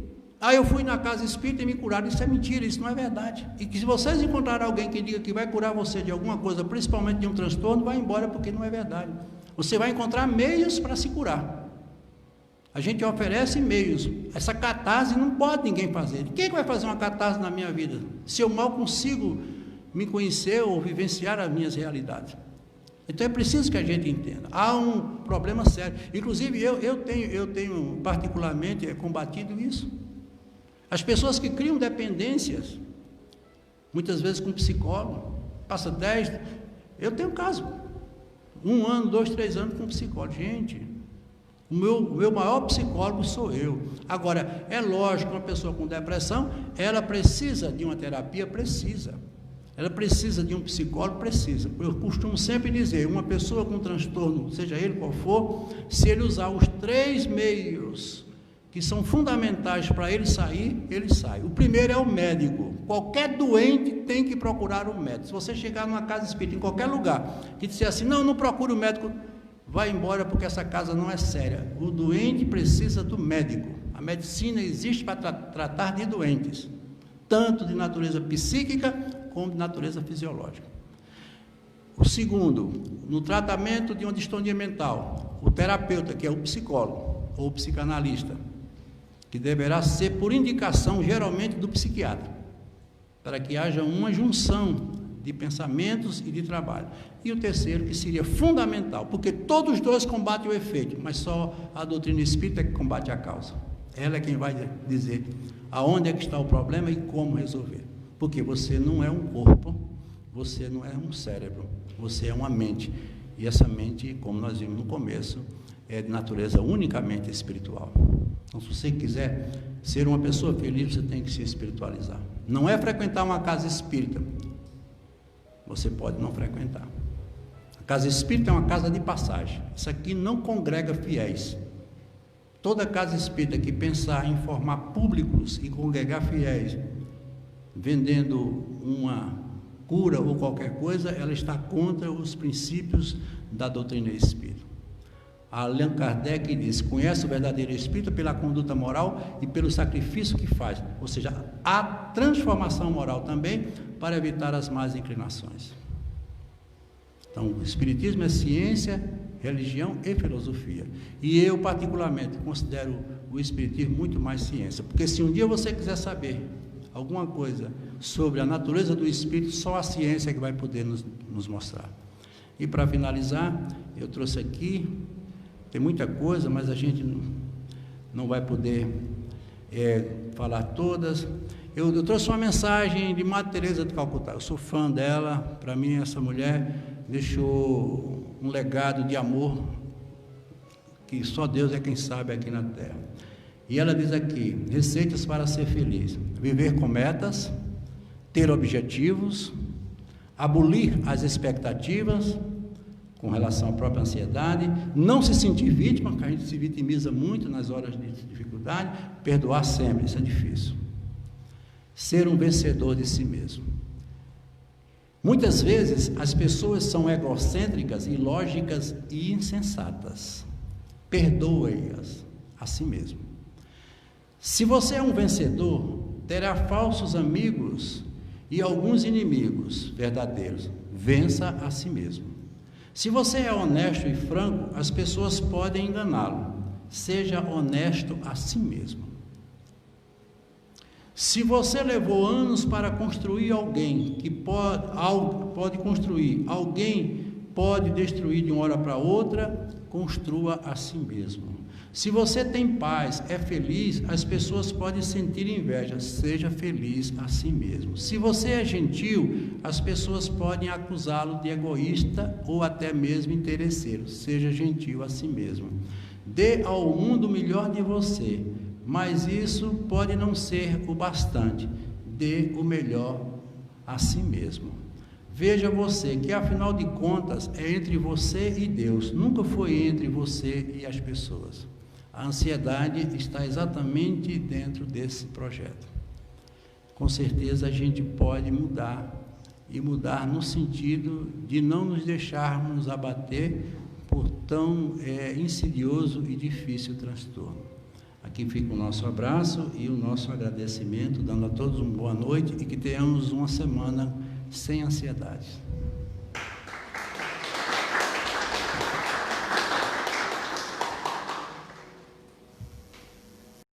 Eu fui na casa espírita e me curaram. Isso é mentira, isso não é verdade. E que se vocês encontrarem alguém que diga que vai curar você de alguma coisa, principalmente de um transtorno, vai embora, porque não é verdade. Você vai encontrar meios para se curar. A gente oferece meios. Essa catarse não pode ninguém fazer. Quem vai fazer uma catarse na minha vida, se eu mal consigo me conhecer ou vivenciar as minhas realidades? Então é preciso que a gente entenda. Há um problema sério. Inclusive eu tenho particularmente combatido isso. As pessoas que criam dependências, muitas vezes com psicólogo, passa 10, eu tenho caso, 1 ano, 2, 3 anos com psicólogo. Gente, o meu maior psicólogo sou eu. Agora, é lógico que uma pessoa com depressão, ela precisa de uma terapia, precisa. Ela precisa de um psicólogo, precisa. Eu costumo sempre dizer, uma pessoa com transtorno, seja ele qual for, se ele usar os 3 meios que são fundamentais para ele sair, ele sai. O primeiro é o médico. Qualquer doente tem que procurar um médico. Se você chegar numa casa espírita, em qualquer lugar, e disser assim, não procure o médico, vai embora, porque essa casa não é séria. O doente precisa do médico. A medicina existe para tratar de doentes, tanto de natureza psíquica como de natureza fisiológica. O segundo, no tratamento de uma distonia mental, o terapeuta, que é o psicólogo ou o psicanalista, que deverá ser por indicação geralmente do psiquiatra, para que haja uma junção de pensamentos e de trabalho. E o terceiro, que seria fundamental, porque todos os dois combatem o efeito, mas só a doutrina espírita que combate a causa. Ela é quem vai dizer aonde é que está o problema e como resolver. Porque você não é um corpo, você não é um cérebro, você é uma mente. E essa mente, como nós vimos no começo, é de natureza unicamente espiritual. Então, se você quiser ser uma pessoa feliz, você tem que se espiritualizar. Não é frequentar uma casa espírita. Você pode não frequentar. A casa espírita é uma casa de passagem. Isso aqui não congrega fiéis. Toda casa espírita que pensar em formar públicos e congregar fiéis, vendendo uma cura ou qualquer coisa, ela está contra os princípios da doutrina espírita. Allan Kardec diz, conhece o verdadeiro espírito pela conduta moral e pelo sacrifício que faz, ou seja, a transformação moral também para evitar as más inclinações. Então, o espiritismo é ciência, religião e filosofia. E eu, particularmente, considero o espiritismo muito mais ciência, porque se um dia você quiser saber alguma coisa sobre a natureza do espírito, só a ciência que vai poder nos mostrar. E para finalizar, eu trouxe aqui, tem muita coisa, mas a gente não vai poder falar todas. Eu trouxe uma mensagem de Madre Teresa de Calcutá. Eu sou fã dela. Para mim, essa mulher deixou um legado de amor que só Deus é quem sabe aqui na Terra. E ela diz aqui, receitas para ser feliz: viver com metas, ter objetivos, abolir as expectativas com relação à própria ansiedade, não se sentir vítima, porque a gente se vitimiza muito nas horas de dificuldade, perdoar sempre, isso é difícil. Ser um vencedor de si mesmo. Muitas vezes as pessoas são egocêntricas, ilógicas e insensatas. Perdoe-as a si mesmo. Se você é um vencedor, terá falsos amigos e alguns inimigos verdadeiros. Vença a si mesmo. Se você é honesto e franco, as pessoas podem enganá-lo. Seja honesto a si mesmo. Se você levou anos para construir alguém que pode construir, alguém pode destruir de uma hora para outra, construa a si mesmo. Se você tem paz, é feliz, as pessoas podem sentir inveja. Seja feliz a si mesmo. Se você é gentil, as pessoas podem acusá-lo de egoísta ou até mesmo interesseiro. Seja gentil a si mesmo. Dê ao mundo o melhor de você, mas isso pode não ser o bastante. Dê o melhor a si mesmo. Veja você que, afinal de contas, é entre você e Deus, nunca foi entre você e as pessoas. A ansiedade está exatamente dentro desse projeto. Com certeza a gente pode mudar, e mudar no sentido de não nos deixarmos abater por tão insidioso e difícil transtorno. Aqui fica o nosso abraço e o nosso agradecimento, dando a todos uma boa noite e que tenhamos uma semana sem ansiedades.